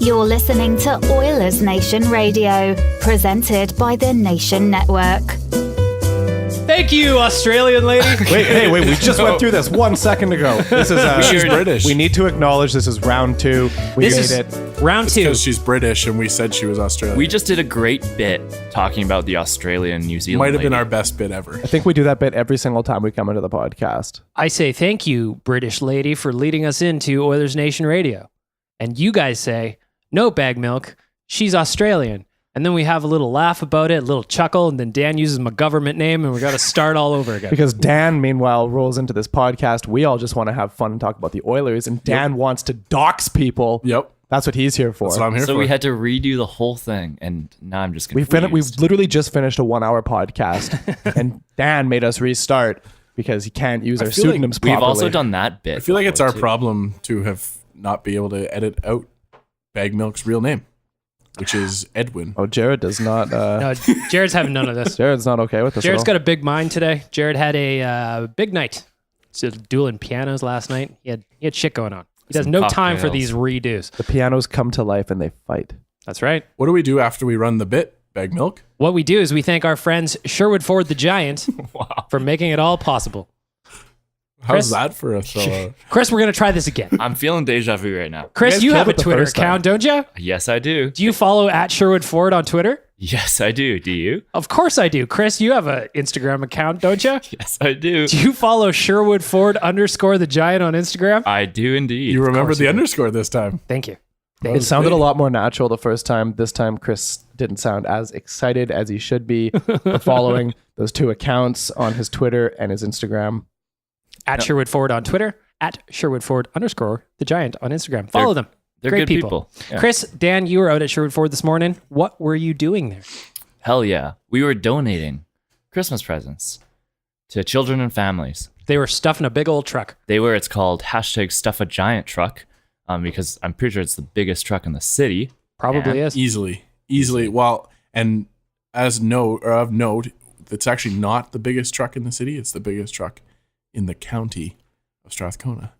You're listening to Oilers Nation Radio, presented by the Nation Network. Thank you, Australian lady. Wait, we just went through this 1 second ago. This is She's British. We need to acknowledge this is round 2. We This made is it. round 2. Because she's British and we said she was Australian. We just did a great bit talking about the Australian New Zealand Might have been lady. our best bit ever. I think we do that bit every single time we come into the podcast. I say thank you, British lady, for leading us into Oilers Nation Radio. And you guys say, no, bag milk, she's Australian. And then we have a little laugh about it, a little chuckle, and then Dan uses my government name, and we got to start all over again. Because Dan, meanwhile, rolls into this podcast. We all just want to have fun and talk about the Oilers, and Dan wants to dox people. Yep. That's what he's here for. That's what I'm here So for. we had to redo the whole thing, and now I'm just confused. We've literally just finished a 1-hour podcast, and Dan made us restart because he can't use our feel like pseudonyms We've properly. also done that bit. I feel like it's before, our too. problem to have not be able to edit out Bag Milk's real name, which is Edwin. Oh, Jared does not. No, Jared's having none of this. Jared's not okay with this. Jared's at got a big mind today. Jared had a big night. So dueling pianos last night. He had shit going on. He has Some no time for cocktails. these redos. all. The pianos come to life and they fight. That's right. What do we do after we run the bit, Bag Milk? What we do is we thank our friends Sherwood Ford the Giant for making it all possible. How's Chris? that for a throw? Chris, we're going to try this again. I'm feeling deja vu right now. Chris, guys you have killed a it the Twitter first time. account, don't you? Yes, I do. Do you follow at Sherwood Ford on Twitter? Yes, I do. Do you? Of course I do. Chris, you have an Instagram account, don't you? Yes, I do. Do you follow Sherwood Ford _ the Giant on Instagram? I do indeed. You remember course the you do. underscore this time. Thank you. It sounded a lot more natural the first time. This time, Chris didn't sound as excited as he should be for following those two accounts on his Twitter and his Instagram. At Sherwood Ford on Twitter, at Sherwood Ford _ the Giant on Instagram. Follow them. They're Great good people. Yeah. Chris, Dan, you were out at Sherwood Ford this morning. What were you doing there? Hell yeah. We were donating Christmas presents to children and families. They were stuffing a big old truck. It's called #StuffAGiant truck because I'm pretty sure it's the biggest truck in the city. Probably Yeah. is. Easily. Well, and of note, it's actually not the biggest truck in the city. It's the biggest truck in the county of Strathcona.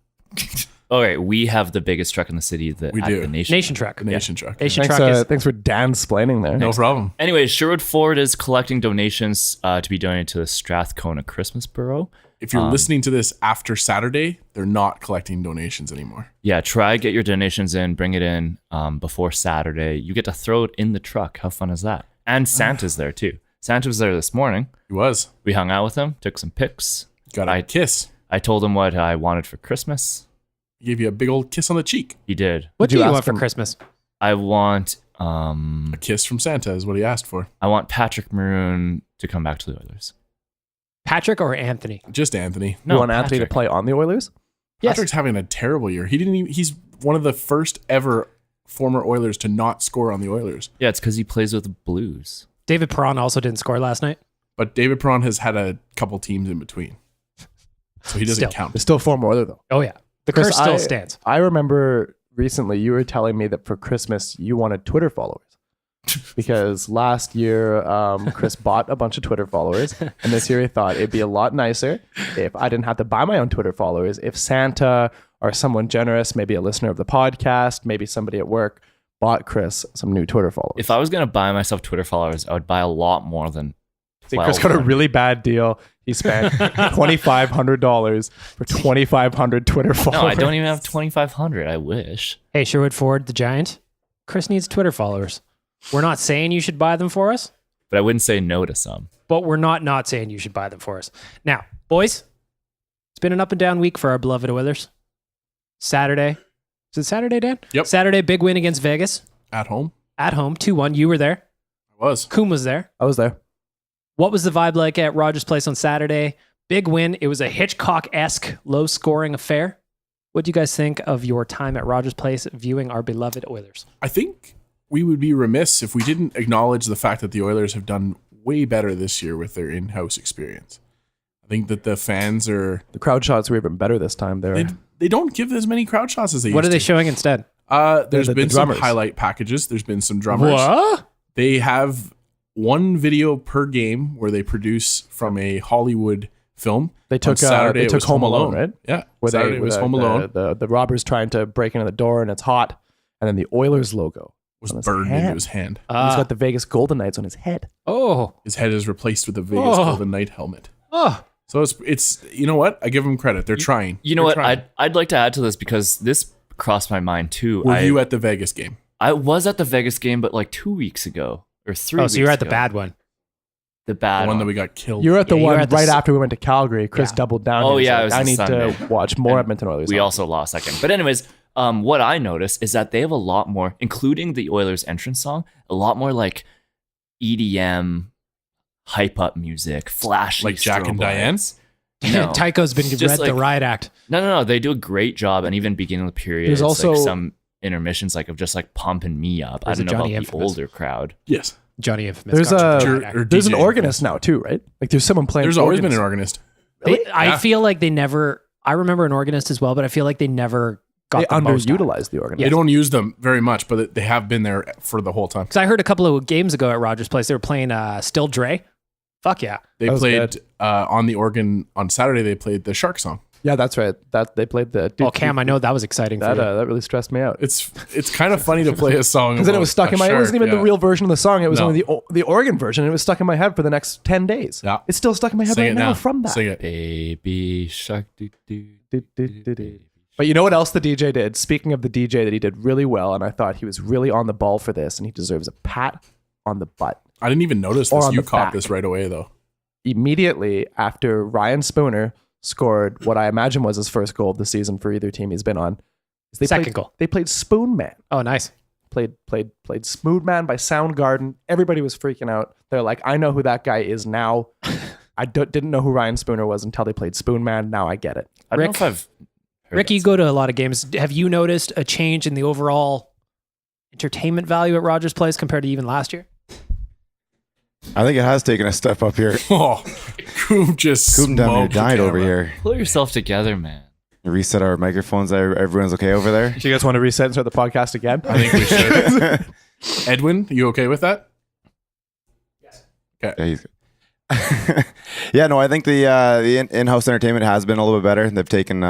All right, we have the biggest truck in the city. We do. The nation. Nation truck. The Nation truck. Nation Thanks, truck is. thanks for Dan-splaining there. No problem. Anyways, Sherwood Ford is collecting donations to be donated to the Strathcona Christmas Bureau. If you're listening to this after Saturday, they're not collecting donations anymore. Yeah, try get your donations in, bring it in before Saturday. You get to throw it in the truck. How fun is that? And Santa's there too. Santa was there this morning. He was. We hung out with him, took some pics. Got a kiss. I told him what I wanted for Christmas. He gave you a big old kiss on the cheek. He did. What Did do you you ask want for him- Christmas? I want A kiss from Santa is what he asked for. Patrick Maroon to come back to the Oilers. Patrick or Anthony? Just Anthony. You want Anthony to Patrick. play on the Oilers? Yes. Patrick's having a terrible year. He's one of the first ever former Oilers to not score on the Oilers. Yeah, it's because he plays with the Blues. David Perron also didn't score last night. But David Perron has had a couple teams in between. So he doesn't Still. count. It's still former Oiler, though. Oh, yeah. The Chris, curse still I- stands. I remember recently you were telling me that for Christmas you wanted Twitter followers. Because last year, Chris bought a bunch of Twitter followers, and this year he thought it'd be a lot nicer if I didn't have to buy my own Twitter followers. If Santa or someone generous, maybe a listener of the podcast, maybe somebody at work, bought Chris some new Twitter followers. If I was going to buy myself Twitter followers, I would buy a lot more than 12. See, Chris got a really bad deal. He spent $2,500 for 2,500 Twitter followers. No, I don't even have 2,500. I wish. Hey, Sherwood Ford, the Giant. Chris needs Twitter followers. We're not saying you should buy them for us, But I wouldn't say no to some. but we're not saying you should buy them for us. Now, boys, it's been an up and down week for our beloved Oilers. Saturday. Is it Saturday, Dan? Yep. Saturday, big win against Vegas. At home? At home, 2-1. You were there. I was. Coom was there. I was there. What was the vibe like at Rogers Place on Saturday? Big win. It was a Hitchcock-esque low-scoring affair. What do you guys think of your time at Rogers Place viewing our beloved Oilers? I think we would be remiss if we didn't acknowledge the fact that the Oilers have done way better this year with their in-house experience. I think that the fans are... The crowd shots were even better this time. They don't give as many crowd shots as they What used are they to. showing instead? There's The been some drummers. highlight packages. There's been some drummers. What? They have one video per game where they produce from a Hollywood film. They On took Saturday, they it took was Home Alone, right? Yeah. Where Saturday they, was the, Home Alone. The robbers trying to break into the door and it's hot, and then the Oilers logo Was on his burned hand. into his hand. He's got the Vegas Golden Knights on his head. Oh. His head is replaced with a Vegas Golden Knight helmet. Oh. So it's you know what? I give them credit. They're trying. You know They're what? trying. I'd like to add to this because this crossed my mind too. Were you at the Vegas game? I was at the Vegas game, but like 2 weeks ago or 3 Oh, weeks so you're at the ago. bad one. The bad The one that we got killed. You're at the Yeah, you were one at the right s- after we went to Calgary. Chris Yeah. doubled down. Oh, He was yeah, like, it was I the need Sunday. to watch more And Edmonton Oilers. We hockey." also lost that game. But anyways, what I noticed is that they have a lot more, including the Oilers entrance song, a lot more like EDM, hype up music, flashy, Like Jack and strobe Diane? lights. No. Tycho's been Just read like- the riot act. No. They do a great job, and even beginning of the period, There's it's also- like some intermissions like of just like pumping me up. I There's don't a know Johnny about the Infamous. older crowd. Yes. Johnny Infamous. There's got a- the riot act. Or There's an DJ organist now too, right? Like there's someone playing. There's always been an organist. organist. I Yeah. feel like they never. I remember an organist as well, but I feel like they never got They the most out of it. underutilized the organist. They don't use them very much, but they have been there for the whole time. Because I heard a couple of games ago at Rogers Place, they were playing Still Dre. Fuck yeah. They That was played good. on the organ on Saturday. They played the Shark song. Yeah, that's right. That they played the. Well, Cam, I know that was exciting for that you. that really stressed me out. It's kind of funny to play a song Because then it was stuck about in my. a It wasn't shark, even the yeah. real version of the song. It was No. only the organ version. And it was stuck in my head for the next 10 days. Yeah. It's still stuck in my head Sing right it now now. from that. Sing it. Baby shark doo doo. But you know what else the DJ did? Speaking of the DJ that he did really well, and I thought he was really on the ball for this, and he deserves a pat on the butt. I didn't even notice Or this. on You the caught back. this right away, though. Immediately after Ryan Spooner scored what I imagine was his first goal of the season for either team he's been on, is Second played, goal. They played Spoon Man. Oh, nice. Played Smooth Man by Soundgarden. Everybody was freaking out. They're like, I know who that guy is now. I didn't know who Ryan Spooner was until they played Spoon Man. Now I get it. I don't know Rick- if I've heard Rick, that you go to a lot of games. Have you noticed a change in the overall entertainment value at Rogers Place compared to even last year? I think it has taken a step up here. Oh, Coop just Coop down here smoked the died over camera. here. Pull yourself together, man. Reset our microphones. Everyone's okay over there. Do you guys want to reset and start the podcast again? I think we should. Edwin, you okay with that? Yeah, he's good. Yeah, no, I think the in-house entertainment has been a little bit better. They've taken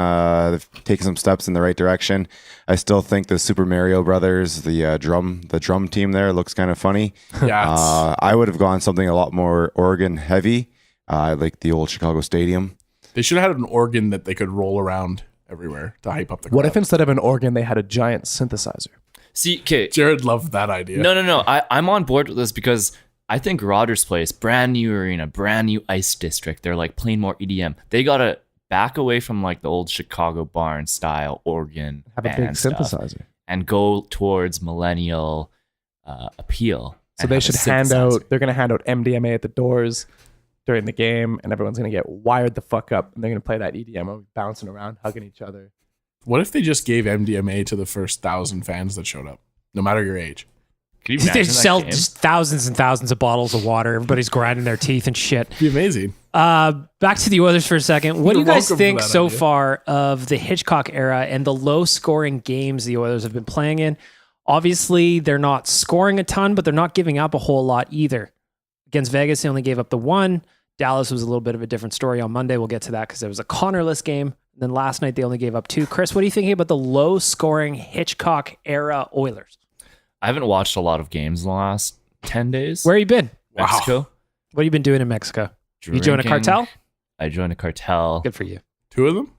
some steps in the right direction. I still think the Super Mario Brothers, the drum team there looks kind of funny. Yeah. I would have gone something a lot more Oregon heavy, like the old Chicago Stadium. They should have had an organ that they could roll around everywhere to hype up the crowd. What if instead of an organ, they had a giant synthesizer? See, okay. Jared loved that idea? No. I'm on board with this because I think Rogers Place, brand new arena, brand new ice district. They're like playing more EDM. They gotta back away from like the old Chicago barn style organ Have a big band stuff synthesizer. and go towards millennial appeal. So and they have a should hand synthesizer. out, they're going to hand out MDMA at the doors during the game, and everyone's going to get wired the fuck up, and they're going to play that EDM, bouncing around, hugging each other. What if they just gave MDMA to the first 1,000 fans that showed up, no matter your age? Can you They imagine that sell game? just thousands and thousands of bottles of water. Everybody's grinding their teeth and shit. It'd be amazing. Back to the Oilers for a second. What do you You're guys welcome for think that so idea. far of the Hitchcock era and the low scoring games the Oilers have been playing in? Obviously, they're not scoring a ton, but they're not giving up a whole lot either. Against Vegas, they only gave up the one. Dallas was a little bit of a different story on Monday. We'll get to that because it was a Connorless game. And then last night, they only gave up two. Chris, what are you thinking about the low scoring Hitchcock era Oilers? I haven't watched a lot of games in the last 10 days. Where you been? Mexico. What have you been doing in Mexico? You joined a Drinking. cartel? I joined a cartel. Good for you. 2 of them?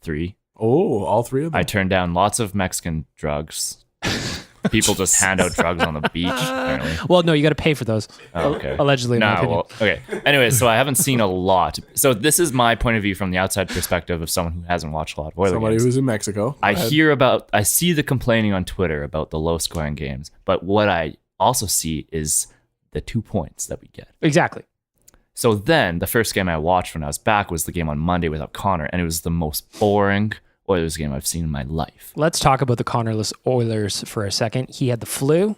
3. Oh, all 3 of them. I turned down lots of Mexican drugs. People just hand out drugs on the beach, apparently. Well, no, you got to pay for those. Oh, okay. Allegedly, in my No, opinion. well, okay. Anyway, so I haven't seen a lot. So this is my point of view from the outside perspective of someone who hasn't watched a lot of Oilers Somebody games. who's in Mexico. I see the complaining on Twitter about the low scoring games, but what I also see is the 2 points that we get. Exactly. So then the first game I watched when I was back was the game on Monday without Connor, and it was the most boring Oilers game I've seen in my life. Let's talk about the Connorless Oilers for a second. He had the flu.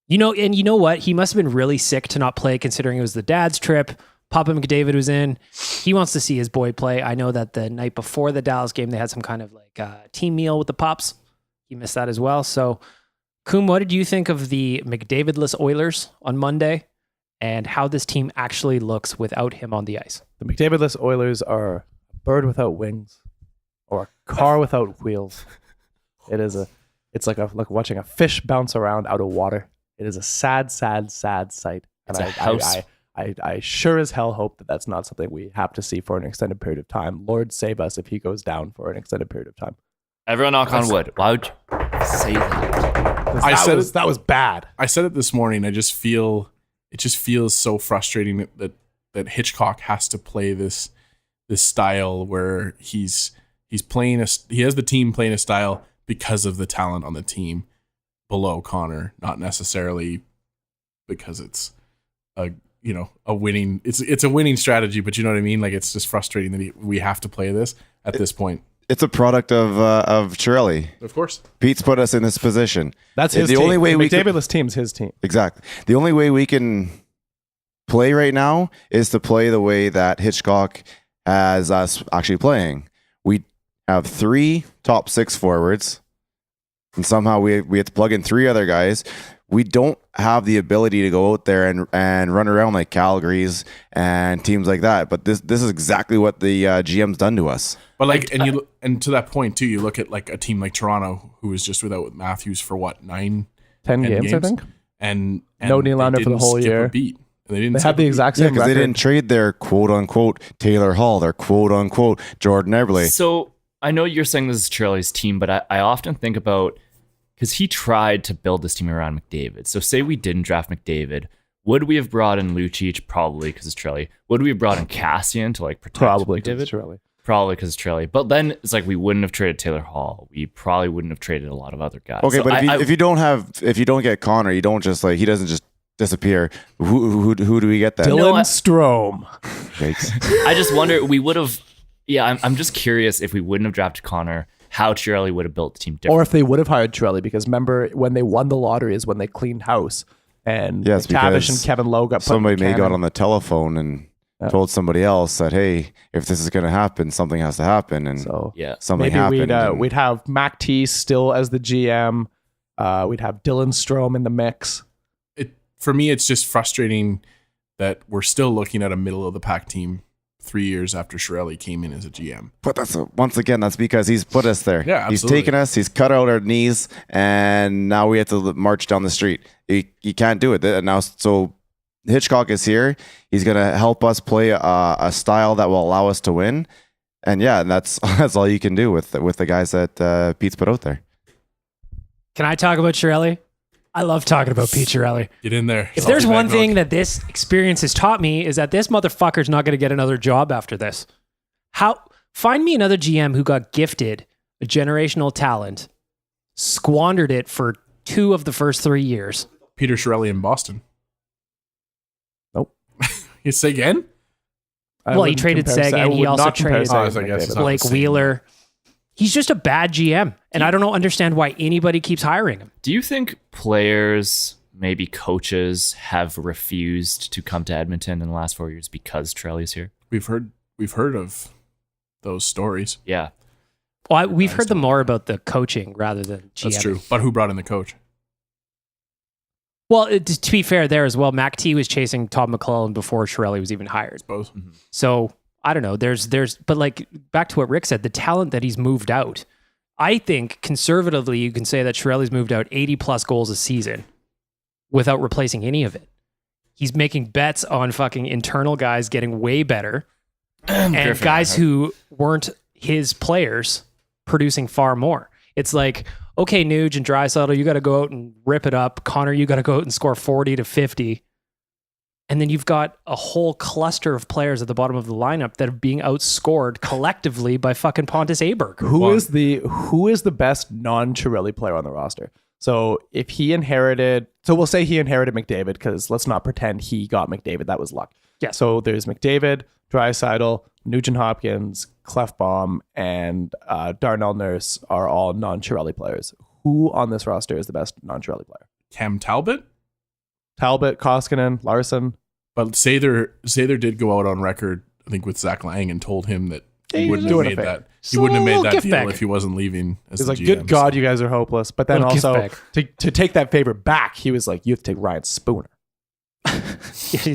You know what? He must have been really sick to not play considering it was the dad's trip. Papa McDavid was in. He wants to see his boy play. I know that the night before the Dallas game, they had some kind of like team meal with the Pops. He missed that as well. So, Koom, what did you think of the McDavidless Oilers on Monday and how this team actually looks without him on the ice? The McDavidless Oilers are a bird without wings or a car without wheels. It is a It's like watching a fish bounce around out of water. It is a sad, sad, sad sight. And I sure as hell hope that that's not something we have to see for an extended period of time. Lord save us if he goes down for an extended period of time. Everyone knock on wood. Why would you say that? That was bad. I said it this morning. It just feels so frustrating that Hitchcock has to play this style where he has the team playing a style because of the talent on the team below Connor, not necessarily because it's a winning. It's a winning strategy, but you know what I mean. Like, it's just frustrating that we have to play this at this point. It's a product of Chiarelli. Of course, Pete's put us in this position. That's his the team. only way we McDavidless team's his team. Exactly. The only way we can play right now is to play the way that Hitchcock has us actually playing. We have 3 top 6 forwards, and somehow we have to plug in 3 other guys. We don't have the ability to go out there and run around like Calgary's and teams like that. But this is exactly what the GM's done to us. But and to that point too, you look at like a team like Toronto, who was just without Matthews for 10 games, I think. And no Nylander for the whole year. They had the exact same because record. they didn't trade their quote unquote Taylor Hall, their quote unquote Jordan Eberle. So I know you're saying this is Chiarelli's team, but I often think about, because he tried to build this team around McDavid. So say we didn't draft McDavid, would we have brought in Lucic? Probably because it's Chiarelli. Would we have brought in Cassian to like protect Probably McDavid? because Chiarelli. Probably because it's Chiarelli. But then it's like we wouldn't have traded Taylor Hall. We probably wouldn't have traded a lot of other guys. Okay, so but if you don't get Connor, you don't just he doesn't just disappear. Who do we get then? Dylan Strome. Yikes. I just wonder, we would have. Yeah, I'm just curious if we wouldn't have drafted Connor, how Chiarelli would have built the team differently. Or if they would have hired Chiarelli, because remember when they won the lottery is when they cleaned house. And Yes, McTavish because and Kevin Lowe got put somebody in the may got cannon. on the telephone and told somebody else that, hey, if this is going to happen, something has to happen, and So yeah, something maybe happened. we'd have Mac T still as the GM. We'd have Dylan Strome in the mix. For me, it's just frustrating that we're still looking at a middle of the pack team 3 years after Chiarelli came in as a GM. But that's because he's put us there. Yeah, he's absolutely. taken us. He's cut out our knees, and now we have to march down the street. He can't do it. And now, so Hitchcock is here. He's gonna help us play a style that will allow us to win. And yeah, that's all you can do with the guys that Pete's put out there. Can I talk about Chiarelli? I love talking about Pete Chiarelli. Get in there. If there's one thing that this experience has taught me is that this motherfucker's not going to get another job after this. Find me another GM who got gifted a generational talent, squandered it for 2 of the first 3 years. Peter Chiarelli in Boston. Nope. You say again? Well, he traded Sagan. He also traded Blake Wheeler. He's just a bad GM, and I don't understand why anybody keeps hiring him. Do you think players, maybe coaches, have refused to come to Edmonton in the last 4 years because Chiarelli's here? We've heard of those stories. Yeah. Well, we've heard them more about the coaching rather than GM. That's true. But who brought in the coach? Well, to be fair there as well, Mac T was chasing Todd McClellan before Chiarelli was even hired. I suppose. Mm-hmm. So I don't know. But like back to what Rick said, the talent that he's moved out. I think conservatively, you can say that Chiarelli's moved out 80 plus goals a season without replacing any of it. He's making bets on fucking internal guys getting way better and guys who weren't his players producing far more. It's like, okay, Nuge and Draisaitl, you got to go out and rip it up. Connor, you got to go out and score 40 to 50. And then you've got a whole cluster of players at the bottom of the lineup that are being outscored collectively by fucking Pontus Aberg. Who is the best non-Chiarelli player on the roster? So if he inherited, so we'll say he inherited McDavid, because let's not pretend he got McDavid. That was luck. Yeah. So there's McDavid, Draisaitl, Nugent Hopkins, Clefbaum, and Darnell Nurse are all non-Chiarelli players. Who on this roster is the best non-Chiarelli player? Cam Talbot? Talbot, Koskinen, Larson. But Sather did go out on record, I think, with Zach Lang and told him that he wouldn't have made that. He wouldn't have made that deal if he wasn't leaving as He's the like, GM. good God, you guys are hopeless. But then Little gift also bag. to take that favor back, he was like, you have to take Ryan Spooner.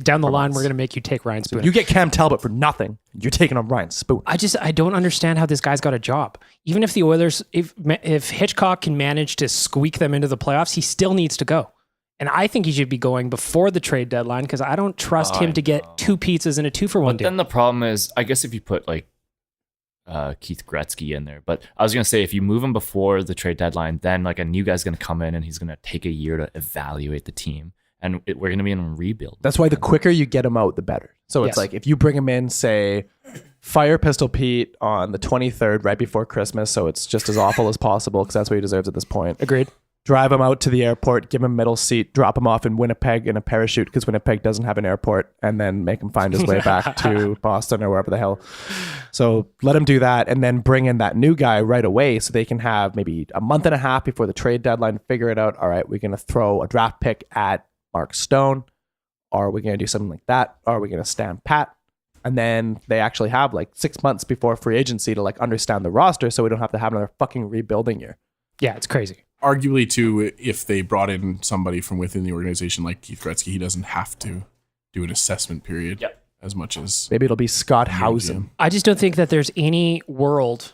Down the line, we're going to make you take Ryan Spooner. You get Cam Talbot for nothing. You're taking on Ryan Spooner. I don't understand how this guy's got a job. Even if the Oilers, if Hitchcock can manage to squeak them into the playoffs, he still needs to go. And I think he should be going before the trade deadline because I don't trust him to get 2 pizzas and a 2-for-1 But deal. then the problem is, I guess if you put like Keith Gretzky in there, but I was going to say if you move him before the trade deadline, then like a new guy's going to come in and he's going to take a year to evaluate the team. And we're going to be in a rebuild. That's why the quicker you get him out, the better. So it's Yes. like if you bring him in, say, fire Pistol Pete on the 23rd, right before Christmas, so it's just as awful as possible because that's what he deserves at this point. Agreed. Drive him out to the airport, give him middle seat, drop him off in Winnipeg in a parachute because Winnipeg doesn't have an airport, and then make him find his way back to Boston or wherever the hell. So let him do that and then bring in that new guy right away so they can have maybe a month and a half before the trade deadline to figure it out. All right, we're going to throw a draft pick at Mark Stone. Are we going to do something like that? Are we going to stand pat? And then they actually have like 6 months before free agency to like understand the roster so we don't have to have another fucking rebuilding year. Yeah, it's crazy. Arguably, too, if they brought in somebody from within the organization like Keith Gretzky, he doesn't have to do an assessment period as much as... Maybe it'll be Scott Housen. I just don't think that there's any world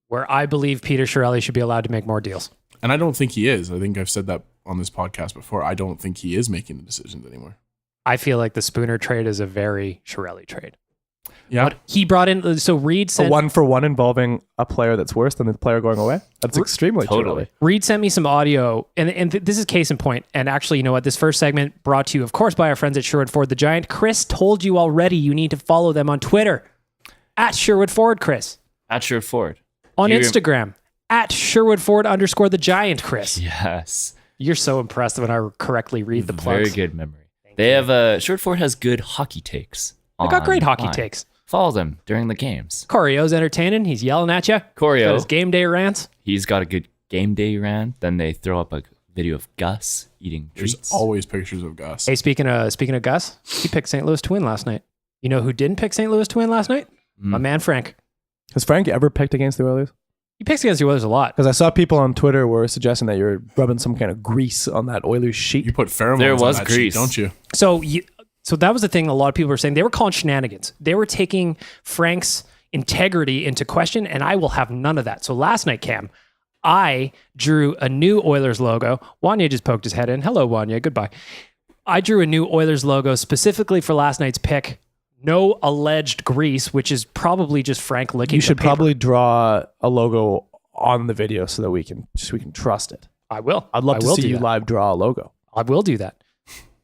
where I believe Peter Chiarelli should be allowed to make more deals. And I don't think he is. I think I've said that on this podcast before. I don't think he is making the decisions anymore. I feel like the Spooner trade is a very Chiarelli trade. Yeah. But he brought in, so Reed A sent, 1-for-1 involving a player that's worse than the player going away? That's extremely Totally. Chiarelli. Reed sent me some audio, and this is case in point. And actually, you know what? This first segment brought to you, of course, by our friends at Sherwood Ford the Giant. Chris told you already you need to follow them on Twitter, at Sherwood Ford, Chris. At Sherwood Ford. On Instagram, at Sherwood Ford _ the Giant, Chris. Yes. You're so impressed when I correctly read the plugs. Very good memory. They have Sherwood Ford has good hockey takes. They got great hockey online. takes. Follow them during the games. Corio's entertaining. He's yelling at you. Corio. Got his game day rants. He's got a good game day rant. Then they throw up a video of Gus eating There's treats. always pictures of Gus. Hey, speaking of Gus, he picked St. Louis to win last night. You know who didn't pick St. Louis to win last night? My man Frank. Has Frank ever picked against the Oilers? He picks against the Oilers a lot. Because I saw people on Twitter were suggesting that you're rubbing some kind of grease on that Oilers sheet. You put pheromones There on was that grease. sheet, don't you? So that was the thing a lot of people were saying. They were calling shenanigans. They were taking Frank's integrity into question, and I will have none of that. So last night, Cam, I drew a new Oilers logo. Wanya just poked his head in. Hello, Wanya. Goodbye. I drew a new Oilers logo specifically for last night's pick. No alleged grease, which is probably just Frank licking You the should paper. probably draw a logo on the video so that we can trust it. I will. I'd love I to will see do you that. live draw a logo. I will do that.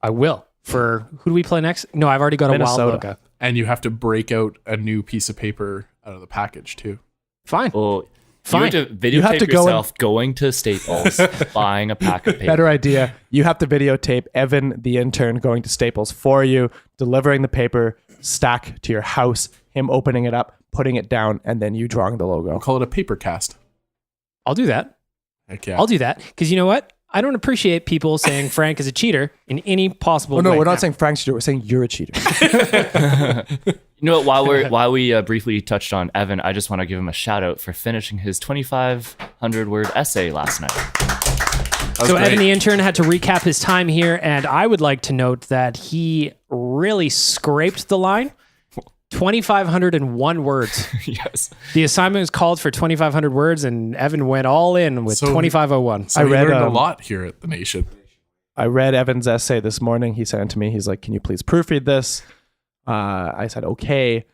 I will. For who do we play next? No, I've already got a Minnesota. wild logo. And you have to break out a new piece of paper out of the package, too. Fine. Well, Fine. you have to videotape You have to go yourself going to Staples, buying a pack of paper. Better idea. You have to videotape Evan, the intern, going to Staples for you, delivering the paper stack to your house, him opening it up, putting it down, and then you drawing the logo. We'll call it a paper cast. I'll do that. Heck yeah. I'll do that. Because you know what? I don't appreciate people saying Frank is a cheater in any possible Oh no, way. we're not saying Frank's a cheater. We're saying you're a cheater. You know what? While we briefly touched on Evan, I just want to give him a shout out for finishing his 2,500 word essay last night. So Evan the intern had to recap his time here, and I would like to note that he really scraped the line. 2,501 words. Yes. The assignment was called for 2,500 words, and Evan went all in with So- 2,501. So I we read, learned a lot here at the Nation. I read Evan's essay this morning. He sent it to me. He's like, "Can you please proofread this?" I said, "Okay."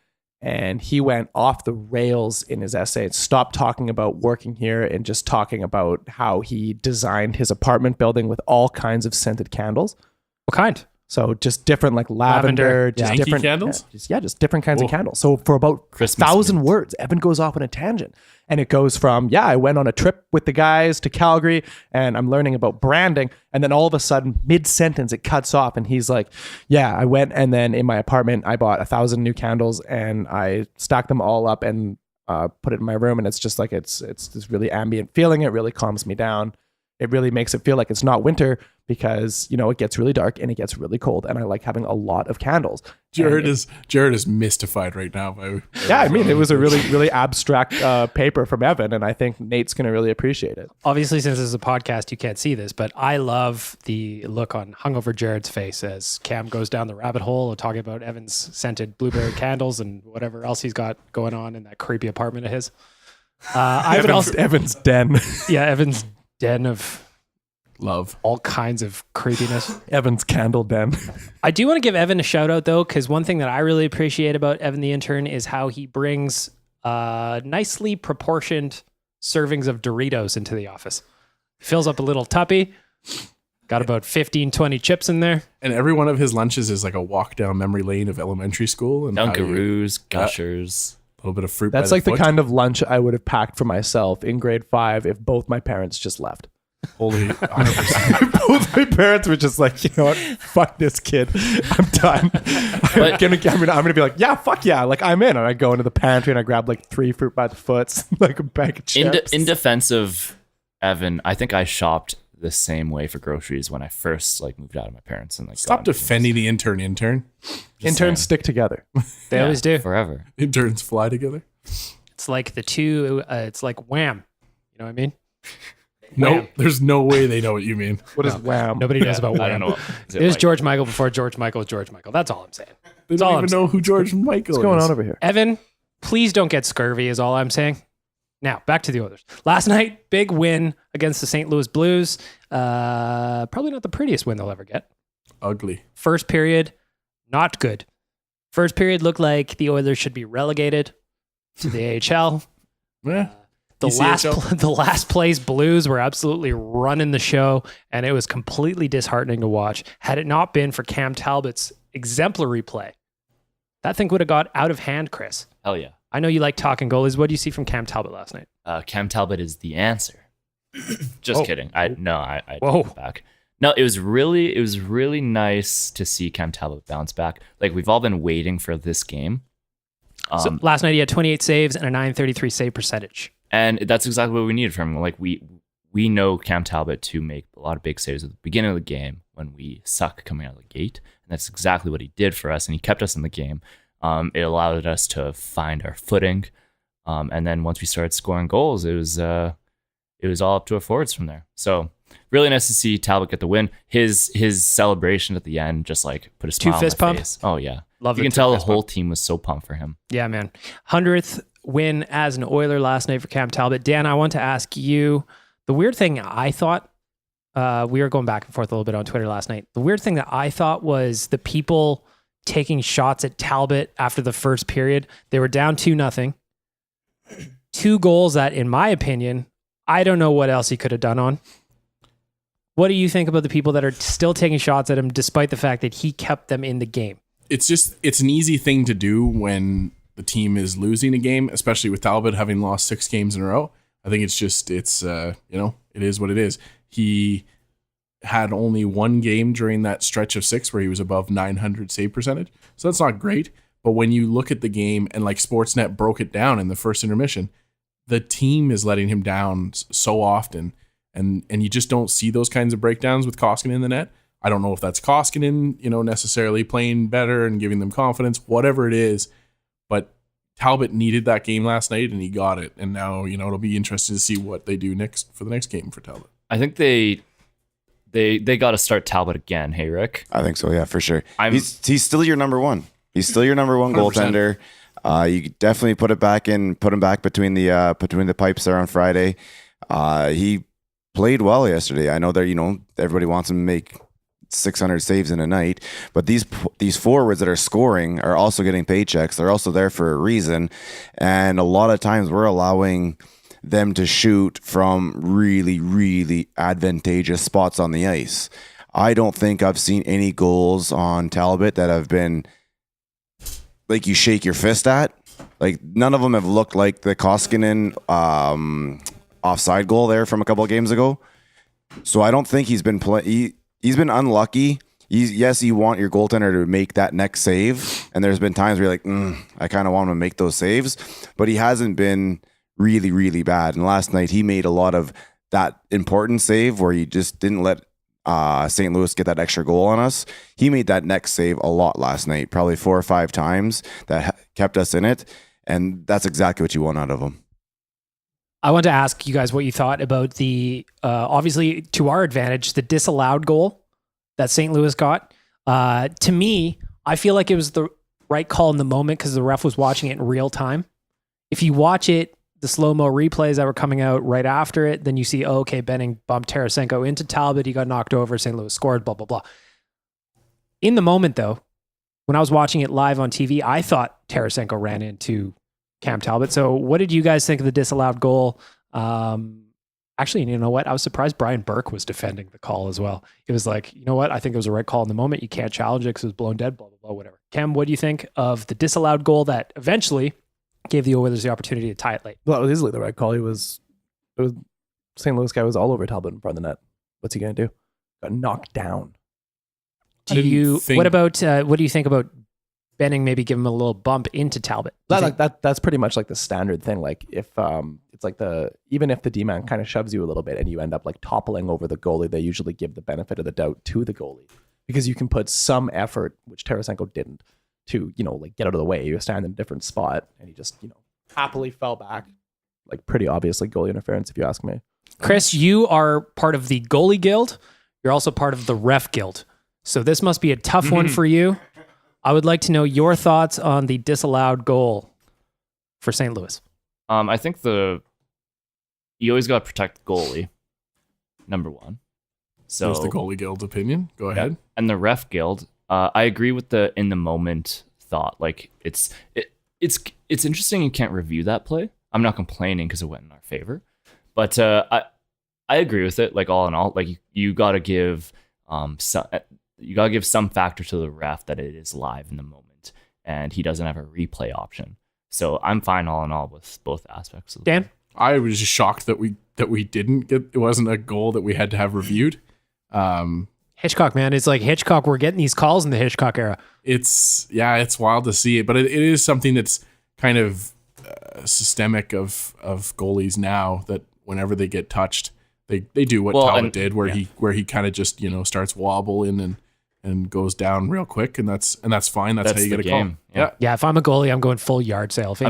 And he went off the rails in his essay and stopped talking about working here and just talking about how he designed his apartment building with all kinds of scented candles. What kind? So just different like lavender, just Yankee different candles? just different kinds of Whoa. candles. So for about Christmas 1,000 mint. words, Evan goes off on a tangent. And it goes from, I went on a trip with the guys to Calgary and I'm learning about branding. And then all of a sudden, mid-sentence, it cuts off. And he's like, I went and then in my apartment, I bought 1,000 new candles and I stacked them all up and put it in my room. And it's just like, it's this really ambient feeling. It really calms me down. it really makes it feel like it's not winter because, you know, it gets really dark and it gets really cold. And I like having a lot of candles. Jared is mystified right now by yeah, I mean, it was a really, really abstract paper from Evan, and I think Nate's going to really appreciate it. Obviously, since this is a podcast, you can't see this, but I love the look on hungover Jared's face as Cam goes down the rabbit hole of talking about Evan's scented blueberry candles and whatever else he's got going on in that creepy apartment of his. Evan's den. Yeah, Evan's den of love. all kinds of creepiness. Evan's candle den. I do want to give Evan a shout out though, because one thing that I really appreciate about Evan the intern is how he brings nicely proportioned servings of Doritos into the office. Fills up a little tuppy. Got about 15, 20 chips in there. And every one of his lunches is like a walk down memory lane of elementary school. And Dunkaroos, Gushers. A little bit of fruit. That's by like the foot. kind of lunch I would have packed for myself in grade 5 if both my parents just left. Holy 100%. Both my parents were just like, you know what? Fuck this kid. I'm done. I'm gonna be like, yeah, fuck yeah. Like I'm in. And I go into the pantry and I grab like 3 fruit by the foots, like a bag of chips. In defense of Evan, I think I shopped the same way for groceries when I first like moved out of my parents and like Stop defending the intern. Interns stick together. They always do. Forever. Interns fly together. It's like the two, it's like wham. You know what I mean? No, Wham. there's no way they know what you mean. What is wham? Nobody knows about wham. I don't know. It was George Michael before George Michael was George Michael. That's all I'm saying. They That's all don't I'm even saying. know who George Michael What's going is. on over here? Evan, please don't get scurvy is all I'm saying. Now, back to the Oilers. Last night, big win against the St. Louis Blues. Probably not the prettiest win they'll ever get. Ugly. First period, not good. First period looked like the Oilers should be relegated to the AHL. Yeah. The ECHL. last place Blues were absolutely running the show, and it was completely disheartening to watch. Had it not been for Cam Talbot's exemplary play, that thing would have got out of hand, Chris. Hell yeah. I know you like talking goalies. What do you see from Cam Talbot last night? Cam Talbot is the answer. Just Oh. kidding. I Whoa. take it back. No, it was really nice to see Cam Talbot bounce back. Like we've all been waiting for this game. So last night he had 28 saves and a .933 save percentage. And that's exactly what we needed from him. Like we know Cam Talbot to make a lot of big saves at the beginning of the game when we suck coming out of the gate. And that's exactly what he did for us. And he kept us in the game. It allowed us to find our footing. And then once we started scoring goals, it was all up to our forwards from there. So really nice to see Talbot get the win. His celebration at the end just like put a smile on my fist pump? face. Oh yeah. Love You the can tell the fist whole team was so pumped for him. Yeah, man. 100th win as an Oiler last night for Cam Talbot. Dan, I want to ask you, the weird thing I thought, we were going back and forth a little bit on Twitter last night. The weird thing that I thought was the people taking shots at Talbot after the first period. They were down 2-0. 2 goals that, in my opinion, I don't know what else he could have done on. What do you think about the people that are still taking shots at him despite the fact that he kept them in the game? It's an easy thing to do when the team is losing a game, especially with Talbot having lost 6 games in a row. I think it is what it is. He had only 1 game during that stretch of 6 where he was above 900 save percentage. So that's not great. But when you look at the game and like Sportsnet broke it down in the first intermission, the team is letting him down so often. And you just don't see those kinds of breakdowns with Koskinen in the net. I don't know if that's Koskinen, necessarily playing better and giving them confidence, whatever it is. But Talbot needed that game last night and he got it. And now, it'll be interesting to see what they do next for the next game for Talbot. I think they got to start Talbot again. Hey, Rick. I think so. Yeah, for sure. He's still your number one. He's still your number one 100%. goaltender. You definitely put him back between the pipes there on Friday. He played well yesterday. I know that everybody wants him to make 600 saves in a night, but these forwards that are scoring are also getting paychecks. They're also there for a reason, and a lot of times we're allowing them to shoot from really, really advantageous spots on the ice. I don't think I've seen any goals on Talbot that have been like you shake your fist at. Like none of them have looked like the Koskinen offside goal there from a couple of games ago. So I don't think he's been he's been unlucky. Yes, you want your goaltender to make that next save, and there's been times where you're like, I kind of want him to make those saves, but he hasn't been really, really bad. And last night he made a lot of that important save where he just didn't let St. Louis get that extra goal on us. He made that next save a lot last night, probably 4 or 5 times that kept us in it. And that's exactly what you want out of him. I want to ask you guys what you thought about the, obviously to our advantage, the disallowed goal that St. Louis got. To me, I feel like it was the right call in the moment because the ref was watching it in real time. If you watch it, the slow-mo replays that were coming out right after it, then you see, oh, okay, Benning bumped Tarasenko into Talbot. He got knocked over. St. Louis scored, blah, blah, blah. In the moment, though, when I was watching it live on TV, I thought Tarasenko ran into Cam Talbot. So what did you guys think of the disallowed goal? Actually, you know what? I was surprised Brian Burke was defending the call as well. It was like, you know what? I think it was the right call in the moment. You can't challenge it because it was blown dead, blah, blah, blah, whatever. Cam, what do you think of the disallowed goal that eventually gave the Oilers the opportunity to tie it late? Well, it was easily the right call. It was St. Louis guy was all over Talbot in front of the net. What's he going to do? Got knocked down. What do you think about Benning maybe give him a little bump into Talbot? That's pretty much like the standard thing. Like if it's like even if the D-man kind of shoves you a little bit and you end up like toppling over the goalie, they usually give the benefit of the doubt to the goalie because you can put some effort, which Tarasenko didn't, to, like get out of the way. You stand in a different spot and he just, happily fell back. Like pretty obviously goalie interference if you ask me. Chris, you are part of the goalie guild. You're also part of the ref guild. So this must be a tough one for you. I would like to know your thoughts on the disallowed goal for St. Louis. I think you always got to protect the goalie, number one. So there's the goalie guild opinion. Go ahead. And the ref guild, I agree with the in the moment thought. Like it's interesting. You can't review that play. I'm not complaining because it went in our favor, but I agree with it. Like all in all, like you got to give some factor to the ref that it is live in the moment, and he doesn't have a replay option. So I'm fine all in all with both aspects of the Dan? play. I was just shocked that we didn't get. It wasn't a goal that we had to have reviewed. Hitchcock, man, it's like Hitchcock. We're getting these calls in the Hitchcock era. It's wild to see it, but it is something that's kind of systemic of goalies now. That whenever they get touched, they do what Talbot did, where he kind of just starts wobbling and goes down real quick, and that's fine. That's how you get a game. Call. Yeah. If I'm a goalie, I'm going full yard sale. If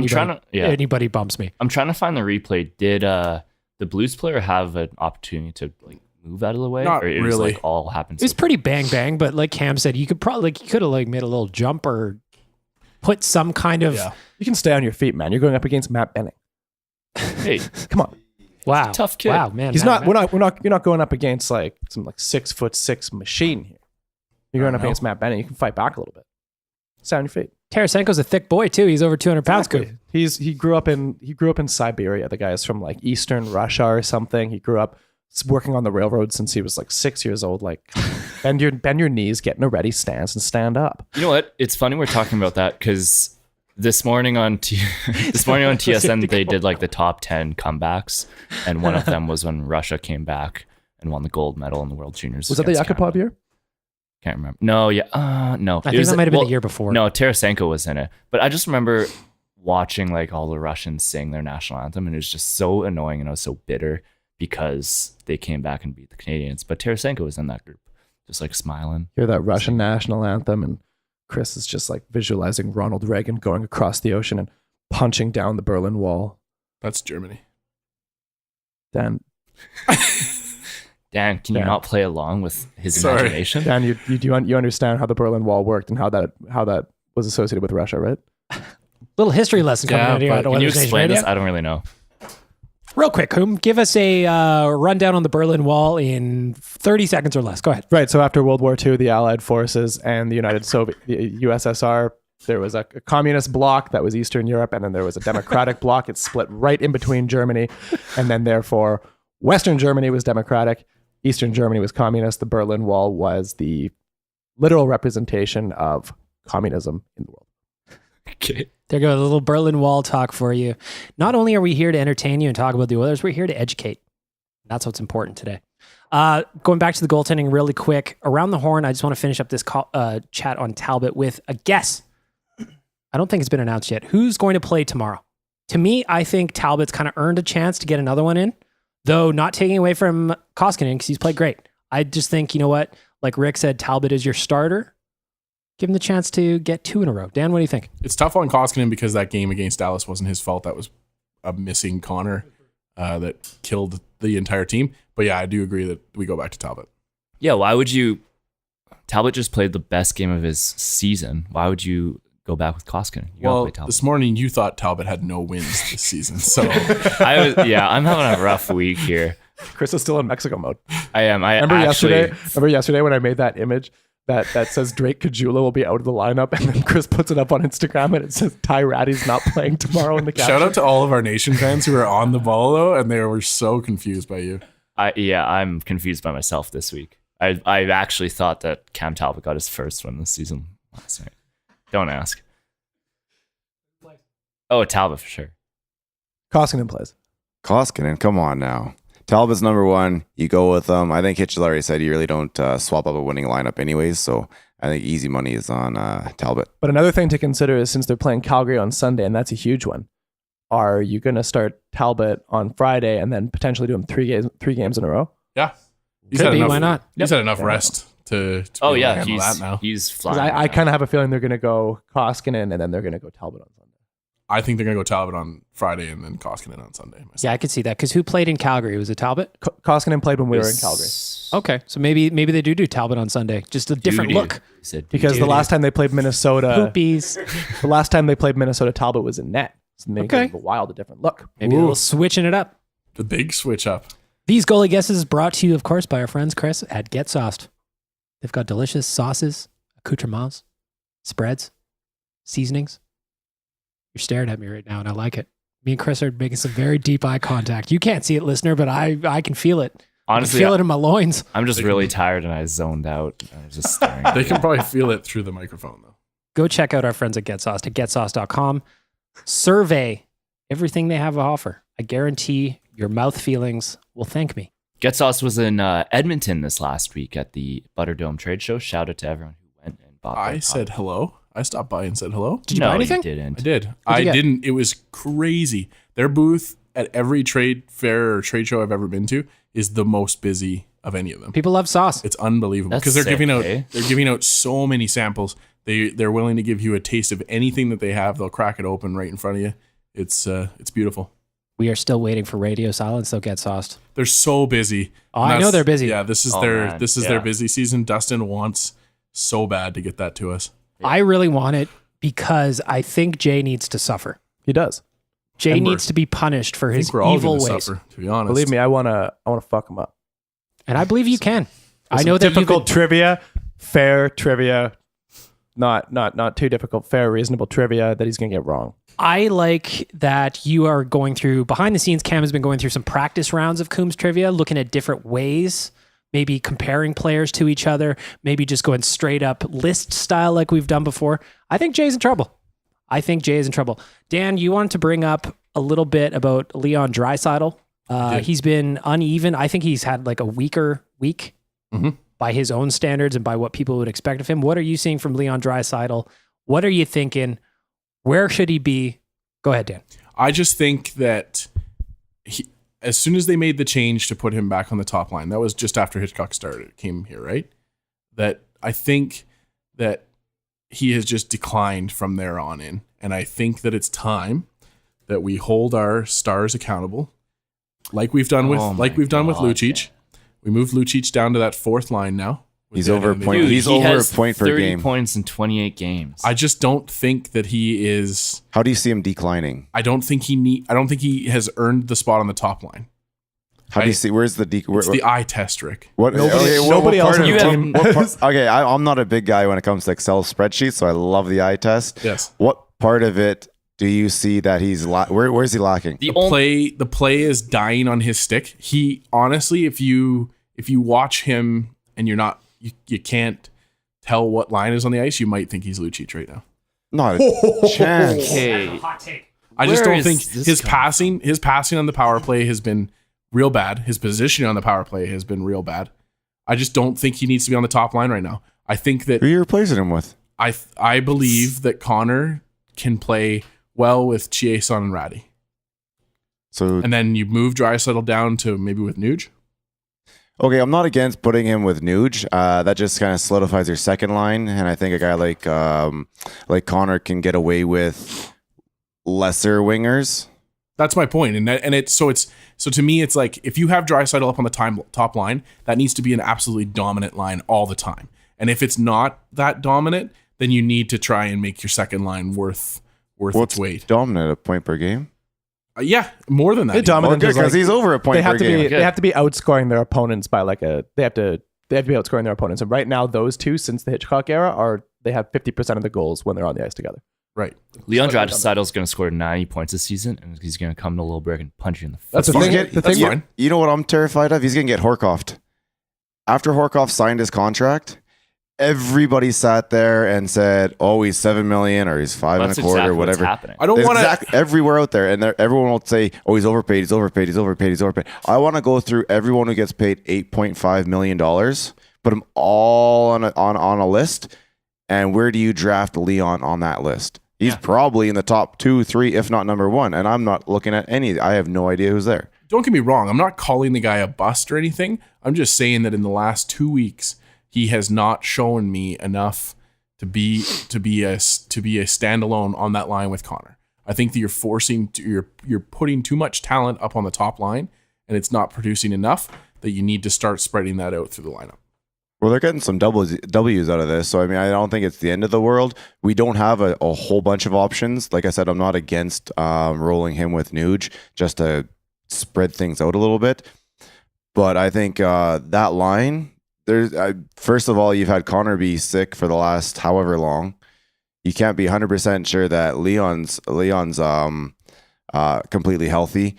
anybody bumps me, I'm trying to find the replay. Did the Blues player have an opportunity to like move out of the way? Not or it really. was like all happened. it was pretty bang, but like Cam said, you could have like made a little jump or put some kind of You can stay on your feet, man. You're going up against Matt Benning. Hey, Come on. wow, tough kid. Wow, man, He's Matt- not. You're not going up against like some like 6'6" machine here. You're going up against Matt Benning. You can fight back a little bit. Stay on your feet. Tarasenko's a thick boy too. He's over 200 pounds. Exactly. He grew up in Siberia. The guy is from like Eastern Russia or something. He grew up working on the railroad since he was like 6 years old. Like bend your knees, get in a ready stance, and stand up. You know what? It's funny we're talking about that because this morning on TSN they did like the top 10 comebacks, and one of them was when Russia came back and won the gold medal in the World Juniors. Was that the against Yakupov Canada. year? Can't remember. No, no. I think that might have been the year before. No, Tarasenko was in it. But I just remember watching like all the Russians sing their national anthem, and it was just so annoying, and I was so bitter because they came back and beat the Canadians. But Tarasenko was in that group, just like smiling. Hear that Russian national anthem, and Chris is just like visualizing Ronald Reagan going across the ocean and punching down the Berlin Wall. That's Germany. Dan, Dan, can you not play along with his Sorry. imagination? Dan, you understand how the Berlin Wall worked and how that was associated with Russia, right? Little history lesson coming out here. but on Can you Oilers Nation explain Radio. this? I don't really know. Real quick, Coom, give us a rundown on the Berlin Wall in 30 seconds or less. Go ahead. Right. So after World War II, the Allied forces and the USSR, there was a communist bloc that was Eastern Europe, and then there was a democratic bloc. It split right in between Germany, and then therefore Western Germany was democratic, Eastern Germany was communist. The Berlin Wall was the literal representation of communism in the world. Okay. There goes a little Berlin Wall talk for you. Not only are we here to entertain you and talk about the Oilers, we're here to educate. That's what's important today. Going back to the goaltending really quick. Around the horn, I just want to finish up this chat on Talbot with a guess. I don't think it's been announced yet. Who's going to play tomorrow? To me, I think Talbot's kind of earned a chance to get another one in. Though not taking away from Koskinen because he's played great. I just think, you know what? Like Rick said, Talbot is your starter. Give him the chance to get 2 in a row. Dan, what do you think? It's tough on Koskinen because that game against Dallas wasn't his fault. That was a missing Connor that killed the entire team. But yeah, I do agree that we go back to Talbot. Yeah, why would you? Talbot just played the best game of his season. Why would you go back with Koskinen? You gotta play Talbot. This morning you thought Talbot had no wins this season. So I'm having a rough week here. Chris is still in Mexico mode. I am. Remember yesterday when I made that image that says Drake Caggiula will be out of the lineup, and then Chris puts it up on Instagram and it says Ty Ratty's not playing tomorrow in the caption. Shout out to all of our Nation fans who are on the ball though, and they were so confused by you. I'm confused by myself this week. I actually thought that Cam Talbot got his first one this season last night. Don't ask. Oh, Talbot for sure. Koskinen plays. Koskinen, come on now. Talbot's number 1. You go with him. I think Hitch already said you really don't swap up a winning lineup anyways, so I think easy money is on Talbot. But another thing to consider is since they're playing Calgary on Sunday, and that's a huge one, are you going to start Talbot on Friday and then potentially do him 3 games in a row? Yeah. Could be, why not? He's had enough rest to oh be able to yeah, handle that now. he's 'Cause flying. I kind of have a feeling they're going to go Koskinen and then they're going to go Talbot on Sunday. I think they're going to go Talbot on Friday and then Koskinen on Sunday. myself. Yeah, I could see that. Because who played in Calgary? Was it Talbot? Koskinen played when we were in Calgary. Okay, so maybe they do Talbot on Sunday. Just a different look. Because the last time they played Minnesota, Poopies. the last time they played Minnesota, Talbot was in net. So maybe Okay. a wild, a different look. Maybe a little switching it up. The big switch up. These goalie guesses brought to you, of course, by our friends Chris at Get Sauced. They've got delicious sauces, accoutrements, spreads, seasonings. You're staring at me right now, and I like it. Me and Chris are making some very deep eye contact. You can't see it, listener, but I can feel it. Honestly, I can feel it in my loins. I'm just really tired and I zoned out. I was just staring. They can probably feel it through the microphone though. Go check out our friends at Get Sauced at getsauce.com. Survey everything they have to offer. I guarantee your mouth feelings will thank me. Get Sauce was in Edmonton this last week at the Butterdome trade show. Shout out to everyone who went and bought. I said hello. I stopped by and said hello. Did you buy anything? You didn't. I did. you I get? didn't. It was crazy. Their booth at every trade fair or trade show I've ever been to is the most busy of any of them. People love sauce. It's unbelievable That's because they're sick, giving out so many samples. They're willing to give you a taste of anything that they have. They'll crack it open right in front of you. It's beautiful. We are still waiting for radio silence. They'll get sauced. They're so busy. Oh, I know they're busy. Yeah, this is their busy season. Dustin wants so bad to get that to us. I really want it because I think Jay needs to suffer. He does. Jay And needs to be punished for I his think we're all evil going to ways. suffer, to be honest. Believe me, I wanna fuck him up. And I believe you can. I Some know that difficult trivia, fair trivia, not too difficult, fair, reasonable trivia that he's gonna get wrong. I like that you are going through behind the scenes. Cam has been going through some practice rounds of Coombs trivia, looking at different ways, maybe comparing players to each other, maybe just going straight up list style like we've done before. I think Jay's in trouble. Dan, you wanted to bring up a little bit about Leon Draisaitl. He's been uneven. I think he's had like a weaker week by his own standards and by what people would expect of him. What are you seeing from Leon Draisaitl? What are you thinking? Where should he be? Go ahead, Dan. I just think that as soon as they made the change to put him back on the top line, that was just after Hitchcock came here, right? That I think that he has just declined from there on in. And I think that it's time that we hold our stars accountable, like we've done with Lucic. We moved Lucic down to that fourth line now. He's over a point. Dude, He's he over a has point per 30 game. points in 28 games. I just don't think that he is. How do you see him declining? I don't think he has earned the spot on the top line. How do you see? Where's the It's the eye test, Rick. What? Nobody else part on of- the team. what part- okay, I'm not a big guy when it comes to Excel spreadsheets, so I love the eye test. Yes. What part of it do you see that he's where's he lacking? the The play is dying on his stick. He honestly, if you watch him and you can't tell what line is on the ice, you might think he's Lucic right now. Not a chance. Okay. I just Where don't is think this his coming passing on the power play has been real bad. His positioning on the power play has been real bad. I just don't think he needs to be on the top line right now. I think that Who are you replacing him with? I believe that Connor can play well with Chiasson and Ratty. So And then you move Draisaitl down to maybe with Nuge. okay, I'm not against putting him with Nuge. That just kind of solidifies your second line, and I think a guy like Connor can get away with lesser wingers. That's my point. So to me, it's like if you have Draisaitl up on the top line, that needs to be an absolutely dominant line all the time. And if it's not that dominant, then you need to try and make your second line worth its weight. Dominant, a point per game. Yeah, more than that. It's dominant Because he's over a point they have per to game. be they have to be outscoring their opponents by like they have to be outscoring their opponents. And right now, those two since the Hitchcock era they have 50% of the goals when they're on the ice together. Right. Leon Draisaitl is going to score 90 points this season, and he's going to come to a little break and punch you in the face. That's the thing. That's fine. You know what I'm terrified of? He's going to get Horkoffed. After Horkoff signed his contract, everybody sat there and said, "Oh, he's $7 million or he's $5 and a quarter, exactly whatever." What's happening. I don't want to. Everywhere out there, and everyone will say, "Oh, he's overpaid. He's overpaid. He's overpaid. He's overpaid." I want to go through everyone who gets paid $8.5 million, put them all on a list, and where do you draft Leon on that list? He's probably in the top 2, 3, if not number 1, and I'm not looking at any. I have no idea who's there. Don't get me wrong. I'm not calling the guy a bust or anything. I'm just saying that in the last 2 weeks, he has not shown me enough to be a standalone on that line with Connor. I think that you're putting too much talent up on the top line, and it's not producing enough that you need to start spreading that out through the lineup. Well, they're getting some W's out of this, so I mean, I don't think it's the end of the world. We don't have a whole bunch of options. Like I said, I'm not against rolling him with Nuge just to spread things out a little bit. But I think that line, first of all, you've had Connor be sick for the last however long. You can't be 100% sure that Leon's completely healthy.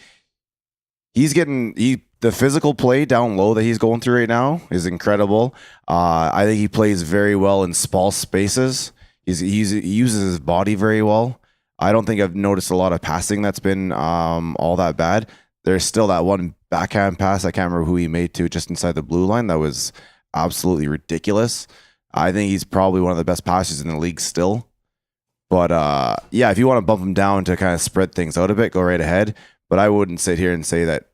The physical play down low that he's going through right now is incredible. I think he plays very well in small spaces. He uses his body very well. I don't think I've noticed a lot of passing that's been all that bad. There's still that one backhand pass, I can't remember who he made to, just inside the blue line. That was absolutely ridiculous. I think he's probably one of the best passers in the league still. But if you want to bump him down to kind of spread things out a bit, go right ahead. But I wouldn't sit here and say that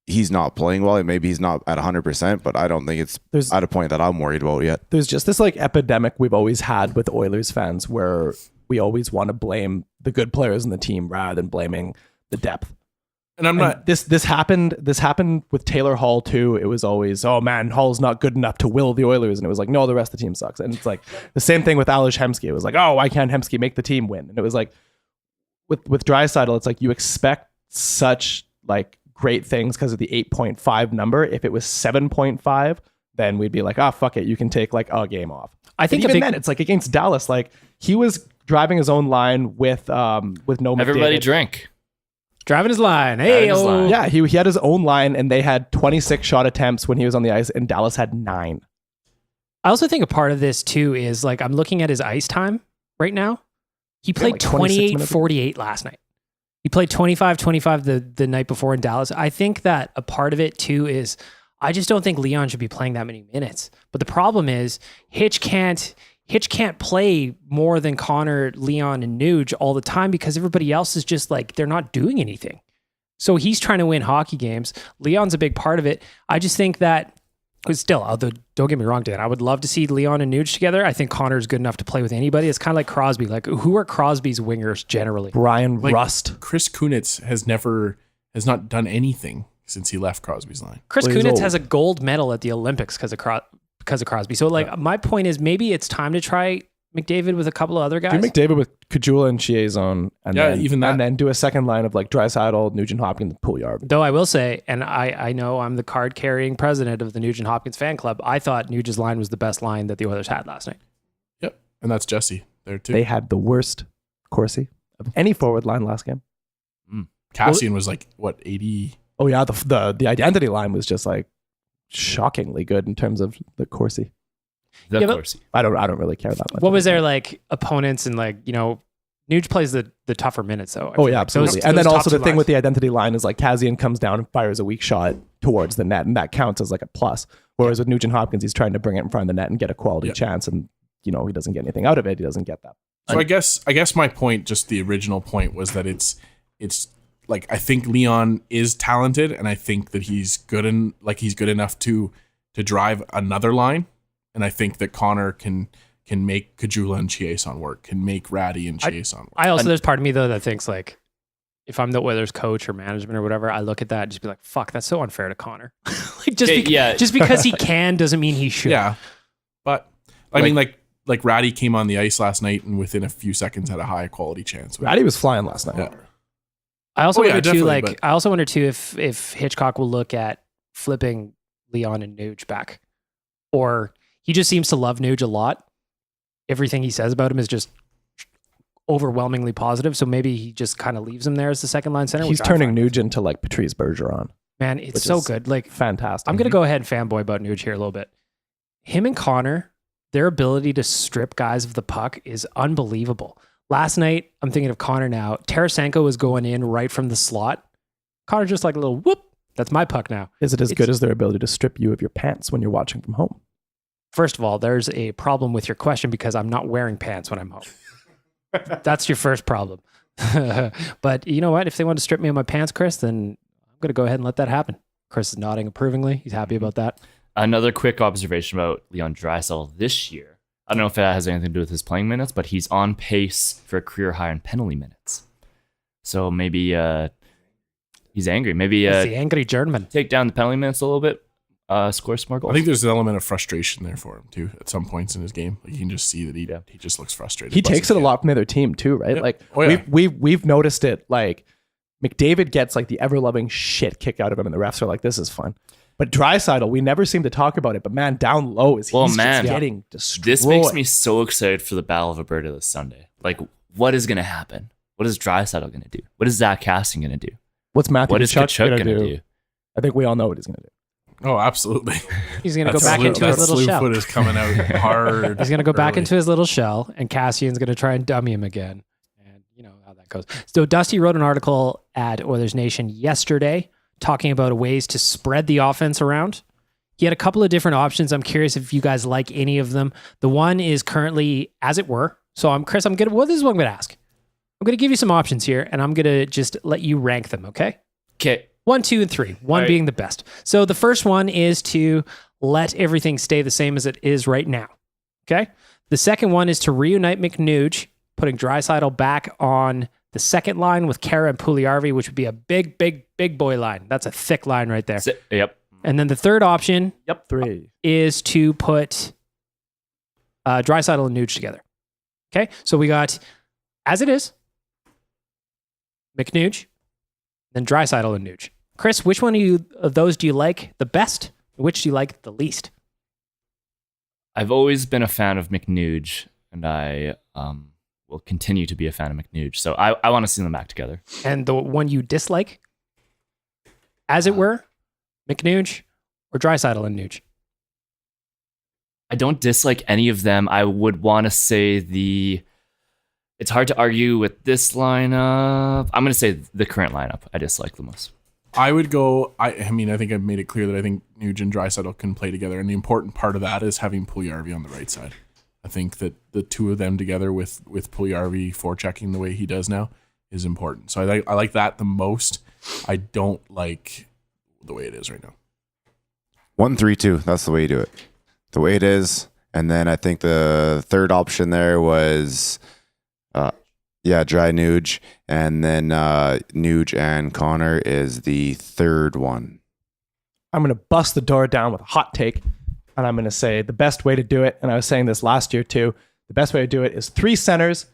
he's not playing well. Maybe he's not at 100%, but I don't think it's at a point that I'm worried about yet. There's just this like epidemic we've always had with Oilers fans where we always want to blame the good players in the team rather than blaming the depth. And I'm not. This happened with Taylor Hall too. It was always, oh man, Hall's not good enough to will the Oilers, and it was like, no, the rest of the team sucks. And it's like the same thing with Ales Hemsky. It was like, oh, why can't Hemsky make the team win? And it was like with Draisaitl, it's like you expect such like great things because of the 8.5 number. If it was 7.5, then we'd be like, oh fuck it, you can take like a game off. I think even then, it's like against Dallas, like he was driving his own line with no Everybody McDavid. drink. Driving his line. Hey, Driving his line. Yeah, he had his own line, and they had 26 shot attempts when he was on the ice, and Dallas had 9. I also think a part of this too is like I'm looking at his ice time right now. He played like 26 28-48 last night. He played 25-25 the night before in Dallas. I think that a part of it too is I just don't think Leon should be playing that many minutes. But the problem is Hitch can't play more than Connor, Leon, and Nuge all the time because everybody else is just like, they're not doing anything. So he's trying to win hockey games. Leon's a big part of it. I just think that, still, although don't get me wrong, Dan, I would love to see Leon and Nuge together. I think Connor's good enough to play with anybody. It's kind of like Crosby. Like, who are Crosby's wingers generally? Brian Like, Rust. Chris Kunitz has not done anything since he left Crosby's line. Chris Well, he's Kunitz old. has a gold medal at the Olympics because of Crosby. So, like, my point is maybe it's time to try McDavid with a couple of other guys. Do McDavid with Kajula and Chiazon, and then do a second line of like Draisaitl, Nugent Hopkins, Pouliot. Though I will say, and I know I'm the card-carrying president of the Nugent Hopkins fan club, I thought Nuge's line was the best line that the Oilers had last night. Yep, and that's Jesse there too. They had the worst Corsi of any forward line last game. Cassian was like what 80. Oh yeah, the identity line was just like shockingly good in terms of the Corsi. Of Yeah, but- course. I don't really care that much. What was their like opponents and like, you know, Nuge plays the tougher minutes though. I Oh feel yeah, like. absolutely. Those And then top also two the thing lines. with the identity line is like Kazian comes down and fires a weak shot towards the net, and that counts as like a plus. Whereas with Nugent Hopkins, he's trying to bring it in front of the net and get a quality chance, and you know he doesn't get anything out of it. He doesn't get that. So I guess my point, just the original point, was that it's I think Leon is talented, and I think that he's good enough to drive another line, and I think that Connor can make Kajula and Chiasson work, can make Ratty and Chiasson work. There's part of me though that thinks like, if I'm the Oilers coach or management or whatever, I look at that and just be like, fuck, that's so unfair to Connor. Like just because he can doesn't mean he should. Yeah. But I mean, like Ratty came on the ice last night and within a few seconds had a high quality chance. Ratty was flying last night. Yeah. I also wonder too, definitely, I also wonder too if Hitchcock will look at flipping Leon and Nuge back, or he just seems to love Nuge a lot. Everything he says about him is just overwhelmingly positive. So maybe he just kind of leaves him there as the second line center. He's turning Nuge into like Patrice Bergeron. Man, it's so good. Like fantastic. I'm gonna go ahead and fanboy about Nuge here a little bit. Him and Connor, their ability to strip guys of the puck is unbelievable. Last night, I'm thinking of Connor now. Tarasenko was going in right from the slot. Connor just like a little whoop. That's my puck now. Is it as good as their ability to strip you of your pants when you're watching from home? First of all, there's a problem with your question because I'm not wearing pants when I'm home. That's your first problem. But you know what? If they want to strip me of my pants, Chris, then I'm going to go ahead and let that happen. Chris is nodding approvingly. He's happy about that. Another quick observation about Leon Draisaitl this year. I don't know if that has anything to do with his playing minutes, but he's on pace for a career high in penalty minutes. So maybe he's angry. Maybe He's the angry German. take down the penalty minutes a little bit, score some more goals. I think there's an element of frustration there for him too. At some points in his game, like you can just see that he just looks frustrated. He takes it a lot from the other team too, right? Yep. Like Oh, yeah. we've noticed it. Like McDavid gets like the ever loving shit kicked out of him, and the refs are like, "This is fun." But Draisaitl, we never seem to talk about it. But man, down low he's just getting destroyed. This makes me so excited for the Battle of Alberta this Sunday. Like, what is going to happen? What is Draisaitl going to do? What is Zach Casting going to do? What's Matthew What is Tkachuk Kachuk going to do? I think we all know what he's going to do. Oh, absolutely. He's going to go back into his little slew shell. foot is coming out hard. He's going to go back early. into his little shell, and Cassian's going to try and dummy him again. And you know how that goes. So Dusty wrote an article at Oilers Nation yesterday talking about ways to spread the offense around. He had a couple of different options. I'm curious if you guys like any of them. The one is currently, as it were. So Chris, this is what I'm going to ask. I'm going to give you some options here, and I'm going to just let you rank them, okay? Okay. 1, 2, and 3. One being the best. So the first one is to let everything stay the same as it is right now. Okay. The second one is to reunite McNuge, putting Draisaitl back on the second line with Kara and Puljujärvi, which would be a big, big, big boy line. That's a thick line right there. Yep. And then the third option 3 is to put Draisaitl and Nuge together. Okay. So we got, as it is, McNuge, then Draisaitl and Nuge. Chris, which one of those do you like the best? Which do you like the least? I've always been a fan of McNuge, and I will continue to be a fan of McNuge. So I want to see them back together. And the one you dislike, as it were, McNuge or Draisaitl and Nuge? I don't dislike any of them. I would want to say it's hard to argue with this lineup. I'm going to say the current lineup I dislike the most. I would go. I mean, I think I've made it clear that I think Nuge and Draisaitl can play together, and the important part of that is having Puljujärvi on the right side. I think that the two of them together with Puljujärvi forechecking the way he does now is important. So I like that the most. I don't like the way it is right now. 1-3-2. That's the way you do it. The way it is, and then I think the third option there was, Dry Nuge, and then Nuge and Connor is the third one. I'm going to bust the door down with a hot take, and I'm going to say the best way to do it, and I was saying this last year too, the best way to do it is 3 centers.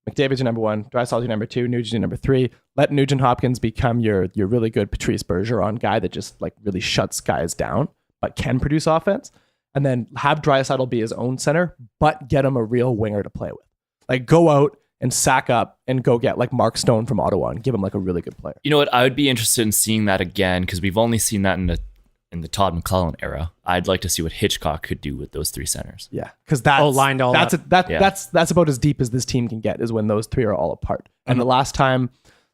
McDavid's your number 1, Draisaitl's your number 2, Nuge's your number 3. Let Nugent Hopkins become your really good Patrice Bergeron guy that just like really shuts guys down, but can produce offense. And then have Draisaitl be his own center, but get him a real winger to play with. Like go out and sack up and go get like Mark Stone from Ottawa and give him like a really good player. You know what? I would be interested in seeing that again because we've only seen that in the Todd McClellan era. I'd like to see what Hitchcock could do with those 3 centers. Yeah, because that's lined all that's up. That's about as deep as this team can get is when those 3 are all apart. And the last time,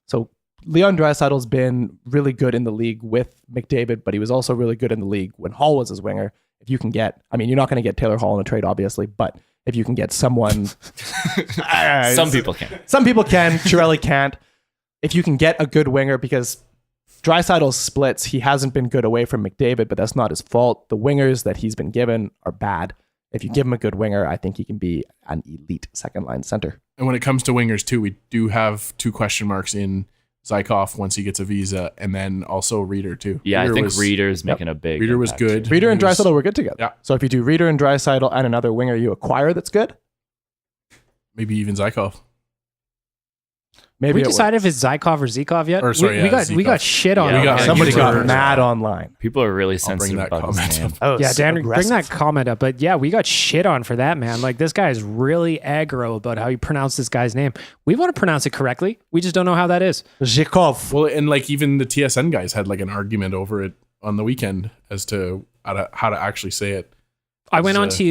so Leon Draisaitl's been really good in the league with McDavid, but he was also really good in the league when Hall was his winger. If you can get, I mean, you're not going to get Taylor Hall in a trade, obviously, but if you can get someone, Some people can. some people can. Chiarelli can't. if you can get a good winger, because Draisaitl's splits, he hasn't been good away from McDavid, but that's not his fault. The wingers that he's been given are bad. If you give him a good winger, I think he can be an elite second line center. And when it comes to wingers too, we do have 2 question marks in Zykov once he gets a visa, and then also Reeder too. Yeah, Reeder I think was, Reeder's making a big Reeder was impact, good. too. Reeder and He was- Draisaitl were good together. Yeah. So if you do Reeder and Draisaitl and another winger you acquire that's good, Maybe even Zykov. maybe we it decided if it's Zykov or Zykov yet? Or, sorry, we yeah, got Zykov. shit on Yeah, it. we got- works. Somebody you got were- mad online. People are really I'll bring sensitive that about his comment name. up. Oh, Yeah, so Dan, bring aggressive. that comment up. But yeah, we got shit on for that, man. Like, this guy is really aggro about how you pronounce this guy's name. We want to pronounce it correctly. We just don't know how that is. Zhikov. Well, and like even the TSN guys had like an argument over it on the weekend as to how to actually say it. I went It's, onto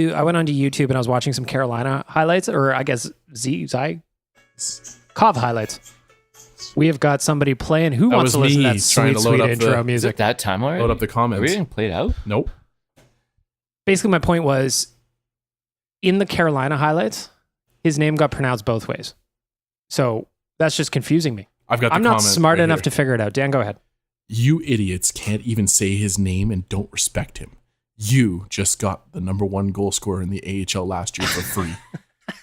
YouTube and I was watching some Carolina highlights, or I guess Zykov highlights. We have got somebody playing. Who That wants was to listen to me that trying sweet, to load sweet up intro the- Is it music? that time already? Load up the Are we comments. getting played out? Nope. Basically, my point was, in the Carolina highlights, his name got pronounced both ways. So that's just confusing me. I've got. The I'm not comment smart right enough here. to figure it out. Dan, go ahead. You idiots can't even say his name and don't respect him. You just got the #1 goal scorer in the AHL last year for free.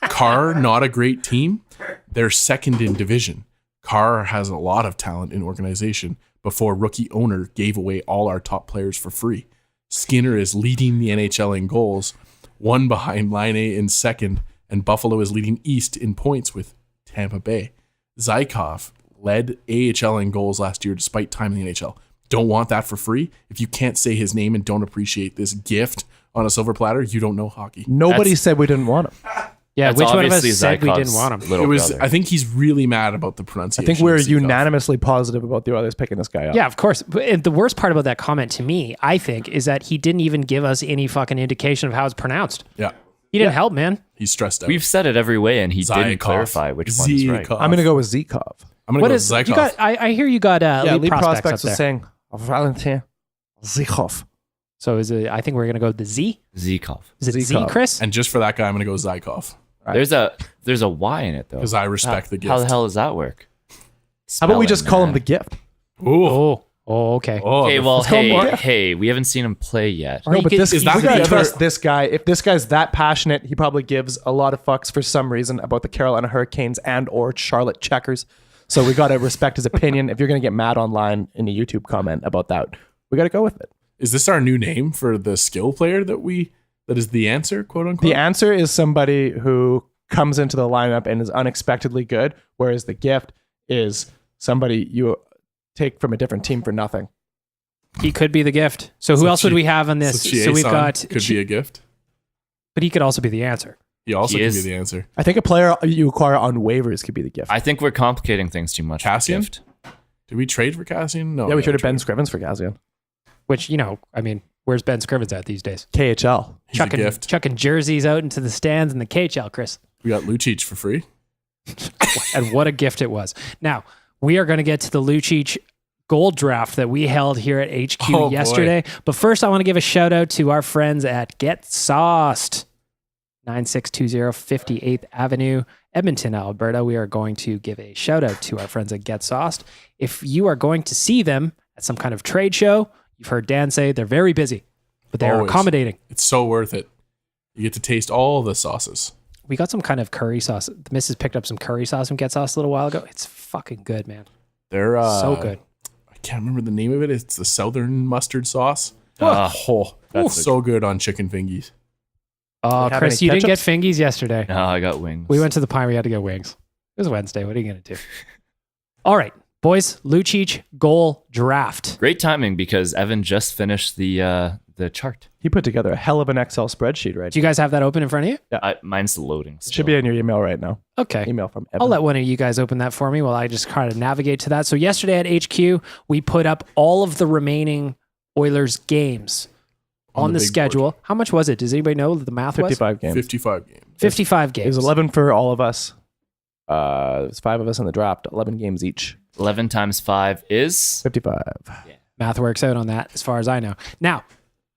Carr, not a great team. They're second in division. Carr has a lot of talent in organization before rookie owner gave away all our top players for free. Skinner is leading the NHL in goals, 1 behind Line A in second, and Buffalo is leading East in points with Tampa Bay. Zykov led AHL in goals last year despite time in the NHL. Don't want that for free? If you can't say his name and don't appreciate this gift on a silver platter, you don't know hockey. Nobody That's- said we didn't want him. Yeah, That's which one of us obviously said we Zykov's didn't want him? little It was. brother. I think he's really mad about the I pronunciation. think we're of Zykov. unanimously positive about the Oilers picking this guy up. Yeah, of course. But the worst part about that comment to me, I think, is that he didn't even give us any fucking indication of how it's pronounced. Yeah, He didn't help, man. he's stressed out. We've said it every way, and he didn't Zykov. clarify which one is right. Zykov. I'm going to go with Zhikov. I'm gonna What go is with you Zykov. got? I hear you got lead prospects up was there. saying Valentin Zhikov. So is it? I think we're gonna go with the Z. Zykov. Is it Z, Zykov. Chris? And just for that guy, I'm gonna go Zykov There's a Y in it though. because I respect the gift. How the hell does that work? How about we Spelling, just call him man. the gift? Ooh. Okay. Oh, Okay, well, call him more. hey, we haven't seen him play yet. Or No, he but could- this is that we gotta the other- trust this guy. If this guy's that passionate, he probably gives a lot of fucks for some reason about the Carolina Hurricanes and or Charlotte Checkers. So we gotta respect his opinion. If you're gonna get mad online in a YouTube comment about that, we gotta go with it. is this our new name for the skill player that is the answer, quote unquote? The answer is somebody who comes into the lineup and is unexpectedly good, whereas the gift is somebody you take from a different team for nothing. He could be the gift. So who So else would Chi- we have on this? So we've Chie-Son got, could be a gift. but he could also be the answer. He also He could is- be the answer. I think a player you acquire on waivers could be the gift. I think we're complicating things too much. with Cassian? Gift. Did we trade for Cassian? No. yeah, we never traded Ben traded. Scrivens for Gazian. Which, I mean, where's Ben Scrivens at these days? KHL. He's a gift. Chucking jerseys out into the stands in the KHL, Chris. We got Lucic for free. And what a gift it was. Now, we are going to get to the Lucic gold draft that we held here at HQ Oh, boy. yesterday. But first, I want to give a shout out to our friends at Get Sauced, 9620 58th Avenue, Edmonton, Alberta. We are going to give a shout out to our friends at Get Sauced. If you are going to see them at some kind of trade show, you've heard Dan say they're very busy, but they're Always. accommodating. It's so worth it. You get to taste all the sauces. We got some kind of curry sauce. The missus picked up some curry sauce from Get Sauced a little while ago. It's fucking good, man. They're So good. I can't remember the name of it. It's the Southern mustard sauce. Ah, Oh, that's so good on chicken fingies. Oh, have Chris, any you didn't get ketchups? fingies yesterday. No, I got wings. We went to the Pine. We had to get wings. It was Wednesday. What are you going to do? All right, boys. Lucic goal draft. Great timing because Evan just finished the chart. He put together a hell of an Excel spreadsheet, right? Do you guys have that open in front of you? Mine's loading. It should be in your email right now. Okay. Email from Evan. I'll let one of you guys open that for me while I just kind of navigate to that. So yesterday at HQ, we put up all of the remaining Oilers games on the big schedule. board. How much was it? Does anybody know what the math was? 55 games. 55 games. 55 It games. was 11 for all of us. There's 5 of us in the draft. 11 games each. 11 times 5 is 55. Math works out on that as far as I know. Now,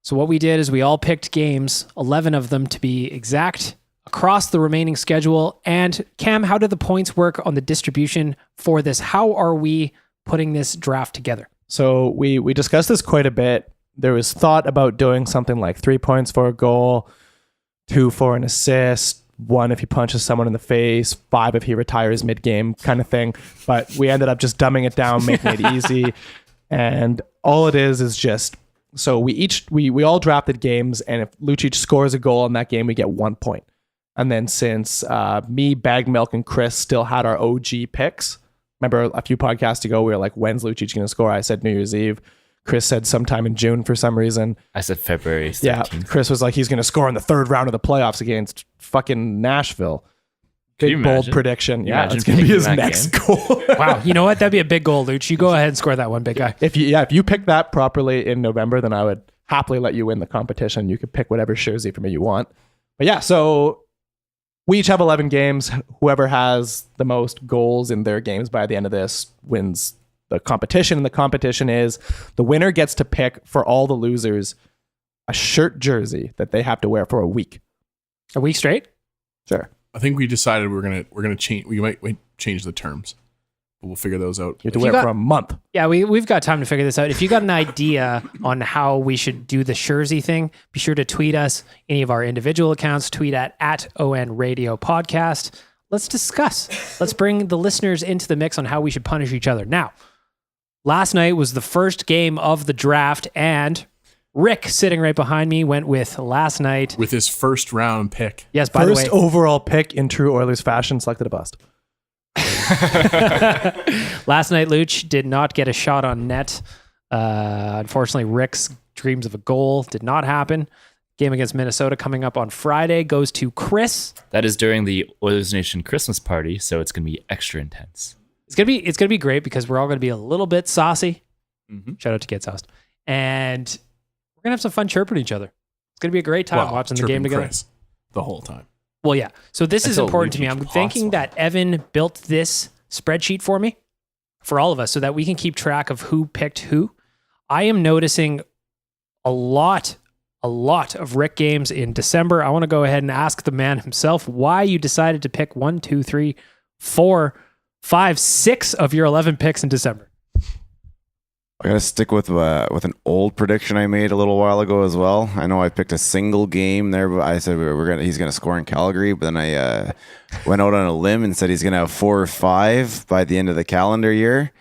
so what we did is we all picked games, 11 of them to be exact, across the remaining schedule? And Cam, how do the points work on the distribution for this? How are we putting this draft together? So we discussed this quite a bit. There was thought about doing something like 3 points for a goal, 2 for an assist, 1 if he punches someone in the face, 5 if he retires mid-game kind of thing. But we ended up just dumbing it down, making it easy. And all it is just, so we all drafted games, and if Lucic scores a goal in that game, we get 1 point. And then since me, Bag Milk, and Chris still had our OG picks, remember a few podcasts ago, we were like, when's Lucic going to score? I said New Year's Eve. Chris said sometime in June for some reason. I said February 13th. Yeah, Chris was like, he's going to score in the 3rd round of the playoffs against fucking Nashville. Big, bold prediction. Yeah, it's going to be his next goal. Wow. You know what? That'd be a big goal, Luch. You go ahead and score that one, big guy. If you pick that properly in November, then I would happily let you win the competition. You could pick whatever jersey for me you want. But yeah, so we each have 11 games. Whoever has the most goals in their games by the end of this wins the competition. And the competition is the winner gets to pick for all the losers a shirt jersey that they have to wear for a week. A week straight? Sure. I think we decided we're gonna change. We might change the terms, but we'll figure those out. You have to wear it for a month. Yeah, we've got time to figure this out. If you got an idea on how we should do the jersey thing, be sure to tweet us, any of our individual accounts, tweet at ON Radio Podcast. Let's discuss. Let's bring the listeners into the mix on how we should punish each other. Now, last night was the first game of the draft, and Rick, sitting right behind me, went with last night. With his 1st round pick. Yes, by the way. First overall pick in true Oilers fashion, selected a bust. Last night, Luch did not get a shot on net. Unfortunately, Rick's dreams of a goal did not happen. Game against Minnesota coming up on Friday goes to Chris. That is during the Oilersnation Christmas Party, so it's going to be extra intense. It's gonna be great because we're all gonna be a little bit saucy. Mm-hmm. Shout out to Get Sauced, and we're gonna have some fun chirping each other. It's gonna be a great time watching the game together. Chris the whole time. Well, yeah. So this is important to me. I'm Lucic thanking that Evan built this spreadsheet for me, for all of us, so that we can keep track of who picked who. I am noticing a lot of Rick games in December. I want to go ahead and ask the man himself why you decided to pick 1, 2, 3, 4, 5, 6 of your 11 picks in December. I gotta stick with an old prediction I made a little while ago as well. I know I picked a single game there, but I said he's gonna score in Calgary. But then I went out on a limb and said he's gonna have 4 or 5 by the end of the calendar year.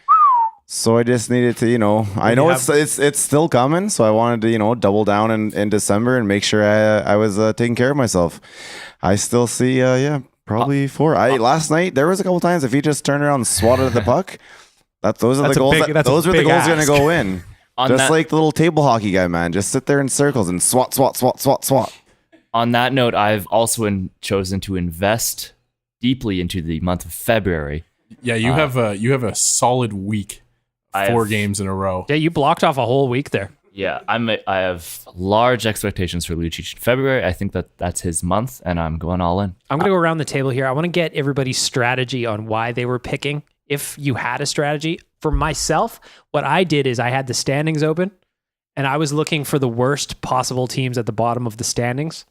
So I just needed to, I know it's still coming. So I wanted to, double down in December and make sure I was taking care of myself. I still see, probably 4. Last night there was a couple times if he just turned around and swatted at the puck. Those are the goals. Those are the goals going to go in. Just like the little table hockey guy, man. Just sit there in circles and swat, swat, swat, swat, swat. On that note, I've also chosen to invest deeply into the month of February. Yeah, you have a solid week. 4 games in a row. Yeah, you blocked off a whole week there. Yeah, I have large expectations for Lucic in February. I think that's his month, and I'm going all in. I'm going to go around the table here. I want to get everybody's strategy on why they were picking. If you had a strategy. For myself, what I did is I had the standings open, and I was looking for the worst possible teams at the bottom of the standings,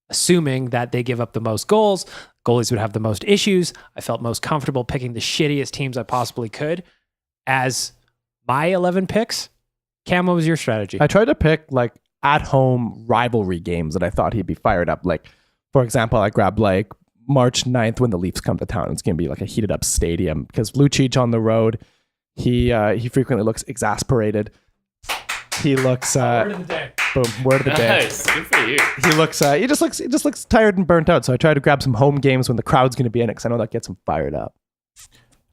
assuming that they give up the most goals, goalies would have the most issues. I felt most comfortable picking the shittiest teams I possibly could as my 11 picks. Cam, what was your strategy? I tried to pick like at-home rivalry games that I thought he'd be fired up. Like, for example, I grabbed like March 9th when the Leafs come to town. It's going to be like a heated up stadium because Lucic on the road, he frequently looks exasperated. He looks word of the day. Boom, word of the day. Nice, good for you. He just looks tired and burnt out. So I tried to grab some home games when the crowd's going to be in it because I know that gets him fired up.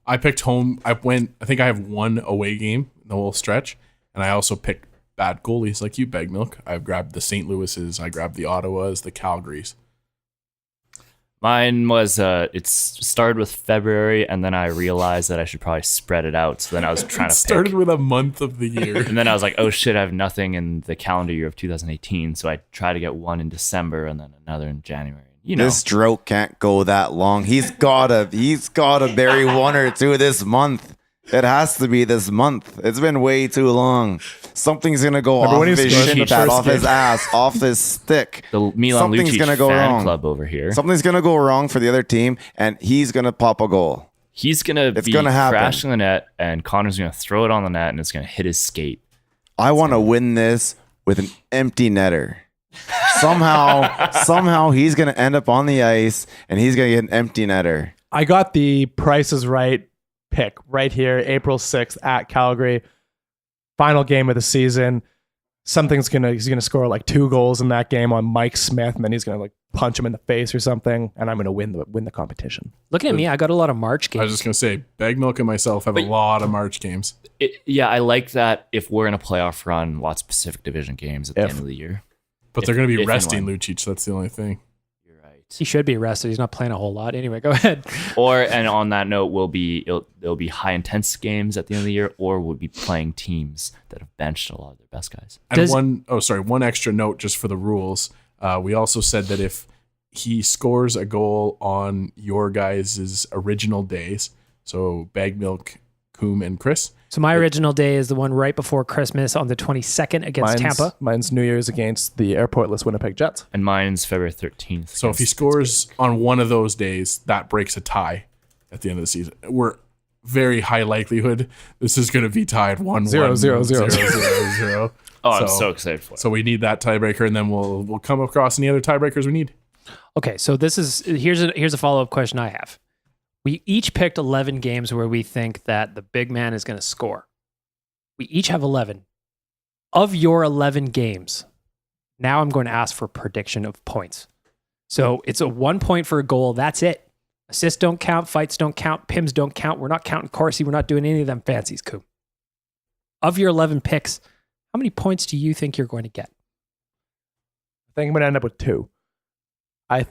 I picked home. I think I have 1 away game in the whole stretch, and I also picked bad goalies like you, Bag Milk. I've grabbed the St. Louis's, I grabbed the Ottawas, the Calgarys. Mine was, it started with February, and then I realized that I should probably spread it out. So then I was trying to started with a month of the year. And then I was like, oh shit, I have nothing in the calendar year of 2018. So I tried to get 1 in December and then another in January. This drought can't go that long. He's gotta bury 1 or 2 this month. It has to be this month. It's been way too long. Something's gonna go Remember off when he his scored in the shin pad, first off his game? ass, off his stick. The Milan Something's Lucic gonna go fan wrong. club over here. Something's gonna go wrong for the other team, and he's gonna pop a goal. He's gonna It's be gonna happen. crashing the net, and Connor's gonna throw it on the net, and it's gonna hit his skate. I want to win this with an empty netter. Somehow he's gonna end up on the ice, and he's gonna get an empty netter. I got the Price is Right pick right here, April 6th at Calgary. Final game of the season. He's gonna score like 2 goals in that game on Mike Smith, and then he's gonna like punch him in the face or something, and I'm gonna win the competition. Looking at me, I got a lot of March I was games. just gonna say, Bag Milk and myself have a lot of March games. I like that if we're in a playoff run, lots of Pacific Division games at the end of the year. But they're going to be If and resting when. Lucic. That's the only thing. You're right. He should be rested. He's not playing a whole lot. Anyway, go ahead. And on that note, it'll be high intense games at the end of the year, or we'll be playing teams that have benched a lot of their best guys. And one extra note just for the rules. We also said that if he scores a goal on your guys' original days, so Bag Milk, Coom, and Chris. So my original day is the one right before Christmas on the 22nd against Tampa. Mine's New Year's against the airportless Winnipeg Jets. And mine's February 13th. So if he scores on one of those days, that breaks a tie at the end of the season. We're very high likelihood this is going to be tied 1-1. 0-0. Oh, I'm so excited for it. So we need that tiebreaker, and then we'll come across any other tiebreakers we need. Okay, so here's a follow-up question I have. We each picked 11 games where we think that the big man is going to score. We each have 11. Of your 11 games, now I'm going to ask for prediction of points. So it's a 1 point for a goal. That's it. Assists don't count. Fights don't count. PIMs don't count. We're not counting Corsi. We're not doing any of them fancies, Coop. Of your 11 picks, how many points do you think you're going to get? I think I'm going to end up with 2. I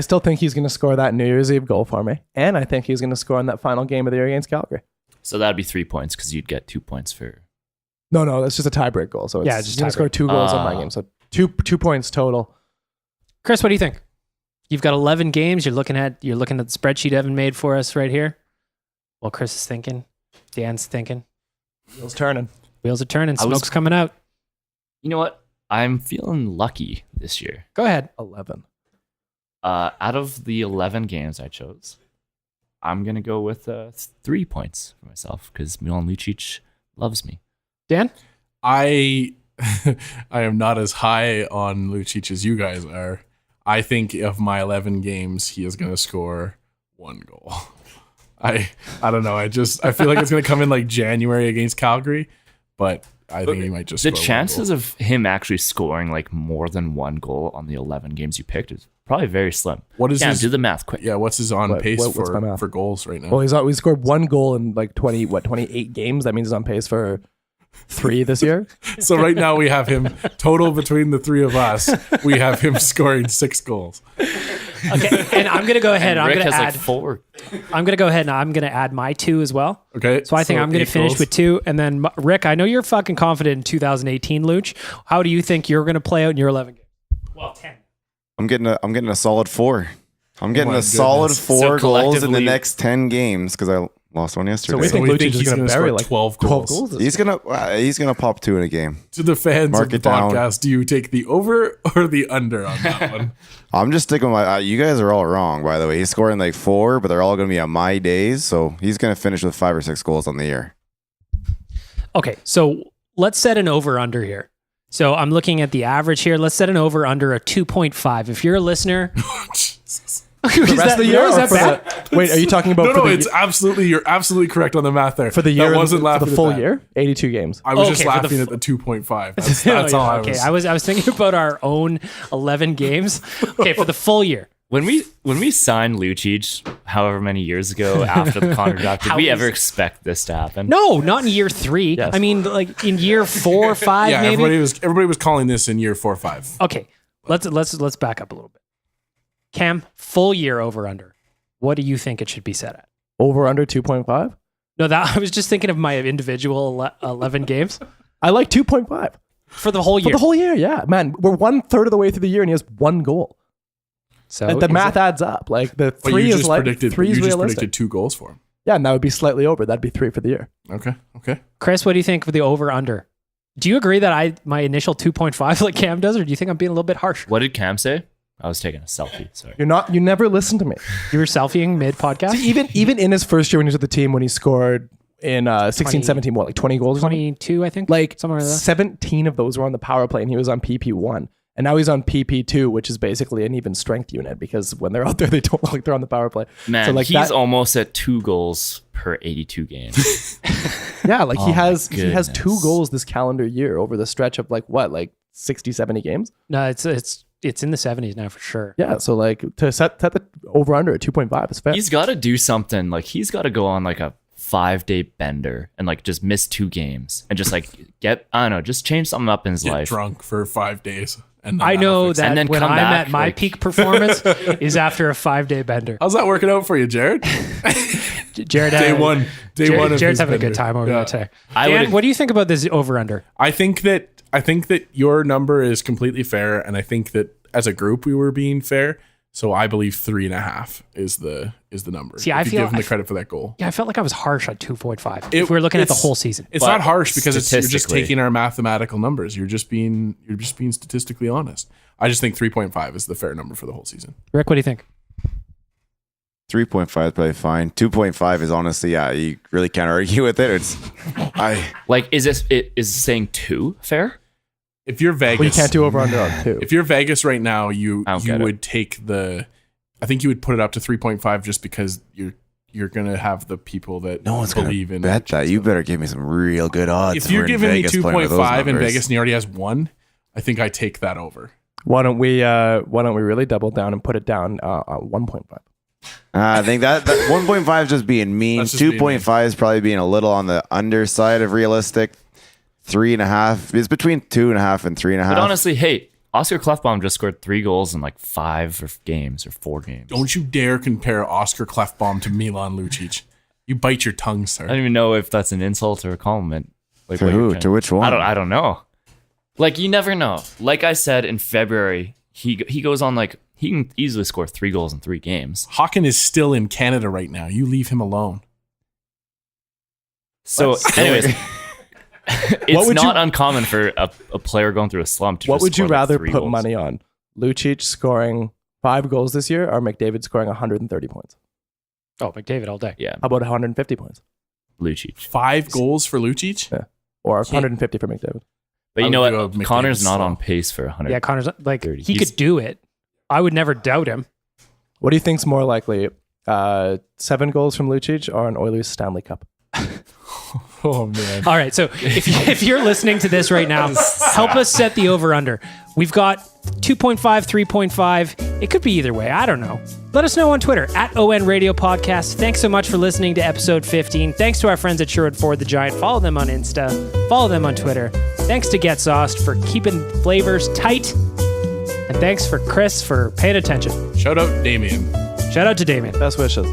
still think he's going to score that New Year's Eve goal for me. And I think he's going to score in that final game of the year against Calgary. So that'd be 3 points because you'd get 2 points for. No, that's just a tiebreak goal. So Yeah, it's just going to score 2 goals on my game. So 2 points total. Chris, what do you think? You've got 11 games. You're looking at the spreadsheet Evan made for us right here. Well, Chris is thinking. Dan's thinking. Wheels turning. Wheels are turning. Smoke's coming out. You know what? I'm feeling lucky this year. Go ahead. 11. Out of the 11 games I chose, I'm going to go with 3 points for myself because Milan Lucic loves me. Dan? I am not as high on Lucic as you guys are. I think of my 11 games, he is going to score 1 goal. I don't know. I feel like it's going to come in like January against Calgary, but I think he might just The score 1 chances goal. of him actually scoring like more than 1 goal on the 11 games you picked is probably very slim. What is Cam, his, do the math quick. Yeah, what's his pace what's my math? for goals right now? Well, we scored 1 goal in like 28 games. That means he's on pace for 3 this year. So right now we have him total between the 3 of us. We have him scoring 6 goals. Okay, and I'm going to go ahead. And I'm Rick going to has add. like 4. I'm going to go ahead and I'm going to add my 2 as well. Okay. So I think I'm going to 8 finish goals. with 2. And then, Rick, I know you're fucking confident in 2018, Luch. How do you think you're going to play out in your 11 games? Well, 10. I'm getting a solid 4. I'm getting my a solid goodness. 4 So goals in the collectively- next 10 games because I lost one yesterday. So we think we Lucic think is he's going gonna to bury score like 12 12 goals. goals. he's gonna pop 2 in a game. To the fans Mark of the it down. podcast, do you take the over or the under on that one? I'm just sticking with my. You guys are all wrong, by the way. He's scoring like 4, but they're all gonna be on my days. So he's gonna finish with 5 or 6 goals on the year. Okay, so let's set an over-under here. So I'm looking at the average here. Let's set an over-under a 2.5. If you're a listener... Jesus. The rest of the year? Is Or that for bad? wait, are you talking about No, it's absolutely, you're absolutely correct on the math there. for the year? I wasn't for laughing the at full that. year? 82 games. I was Okay, just for the laughing at the 2.5. That's Oh, all yeah, I okay. was. I was thinking about our own 11 games. Okay, for the full year. When we signed Lucic, however many years ago after the contract draft, did we ever expect this to happen? No, not in year 3. Yes. I mean, like in year 4 or 5, Yeah, maybe. everybody was calling this in year 4 or 5. Okay, let's back up a little bit. Cam, full year over under. What do you think it should be set at? Over under 2.5? No, that I was just thinking of my individual 11 games I like 2.5. for the whole For year. the whole year, yeah. Man, we're 1/3 of the way through the year and he has 1 goal. So And the is math it- adds up. Like the But 3 you is just like predicted, 3 is you just realistic. predicted 2 goals for him. Yeah, and that would be slightly over. That'd be 3 for the year. Okay. Chris, what do you think of the over-under? Do you agree that my initial 2.5 like Cam does, or do you think I'm being a little bit harsh? What did Cam say? I was taking a selfie. Sorry. You never listen to me. You were selfieing mid-podcast? See, even in his first year when he was with the team, when he scored in 16-17, what, like 20 goals or something? 22, I think. Like somewhere like that. 17 of those were on the power play, and he was on PP1. And now he's on PP2, which is basically an even strength unit, because when they're out there, they don't look like they're on the power play. Man, so like he's almost at 2 goals per 82 games. Yeah, like he has 2 goodness. goals this calendar year over the stretch of like 60, 70 games? No, it's in the 70s now for sure. Yeah, so like to set the over-under at 2.5 is fair. He's got to do something. Like he's got to go on like a 5-day bender and like just miss 2 games and just like just change something up in his Get life. drunk for 5 days. And then I know that'll fix it. that And then when come I'm back, at my like- peak performance is after a 5-day bender. How's that working out for you, Jared? Jared, Day one. Of Jared's his having a bender. good time over there today. I Dan, would- what do you think about this over-under? I think that your number is completely fair, and I think that as a group we were being fair. So I believe 3.5 is the number. See, if I you feel- give him I the credit for that goal. Yeah, I felt like I was harsh on 2.5. If we're looking at the It's- whole season. It's But not harsh because you're just statistically- taking our mathematical numbers. You're just being statistically honest. I just think 3.5 is the fair number for the whole season. Rick, what do you think? 3.5 is probably fine. 2.5 is honestly, yeah, you really can't argue with it. It's Like, is saying 2 fair? If you're Vegas, Well, you can't do over-under on 2. If you're Vegas right now, you I don't get it. would take I think you would put it up to 3.5 just because you're gonna have the people that no one's gonna believe in bet it. that. You better give me some real good odds. If you're we're in giving me Vegas playing with those 2.5 and numbers. Vegas and he already has 1, I think I take that over. Why don't we really double down and put it down on 1.5? I think that 1.5 is just being mean. That's just being 2.5 is probably being a little on the underside of realistic. 3.5 is between 2.5 and 3.5. But honestly, hey, Oscar Klefbom just scored 3 goals in like 5 games or 4 games. Don't you dare compare Oscar Klefbom to Milan Lucic. You bite your tongue, sir. I don't even know if that's an insult or a compliment. Like, To what you're who? trying- To which one? I don't know. Like, you never know. Like I said in February, he goes on like he can easily score 3 goals in 3 games. Hawken is still in Canada right now. You leave him alone. So, anyways, it's would not you- uncommon for a player going through a slump to What just would you score, like, rather 3 put goals. money on? Lucic scoring 5 goals this year or McDavid scoring 130 points? Oh, McDavid all day. Yeah, How about 150 points? Lucic. 5 goals for Lucic? Or 150 for McDavid? But I you know would what? go McDavid Connor's not slow. on pace for 100. Yeah, Connor's like, 30. he He's- could do it. I would never doubt him. What do you think's more likely? 7 goals from Lucic or an Oilers Stanley Cup? Oh, man. All right, so if you're listening to this right now, help us set the over-under. We've got 2.5, 3.5. It could be either way. I don't know. Let us know on Twitter, @ON Radio Podcast. Thanks so much for listening to episode 15. Thanks to our friends at Sherwood Ford the Giant. Follow them on Insta. Follow them on Twitter. Thanks to Get Sauced for keeping flavors tight. And thanks for Chris for paying attention. Shout out Damien. Shout out to Damien. Best wishes.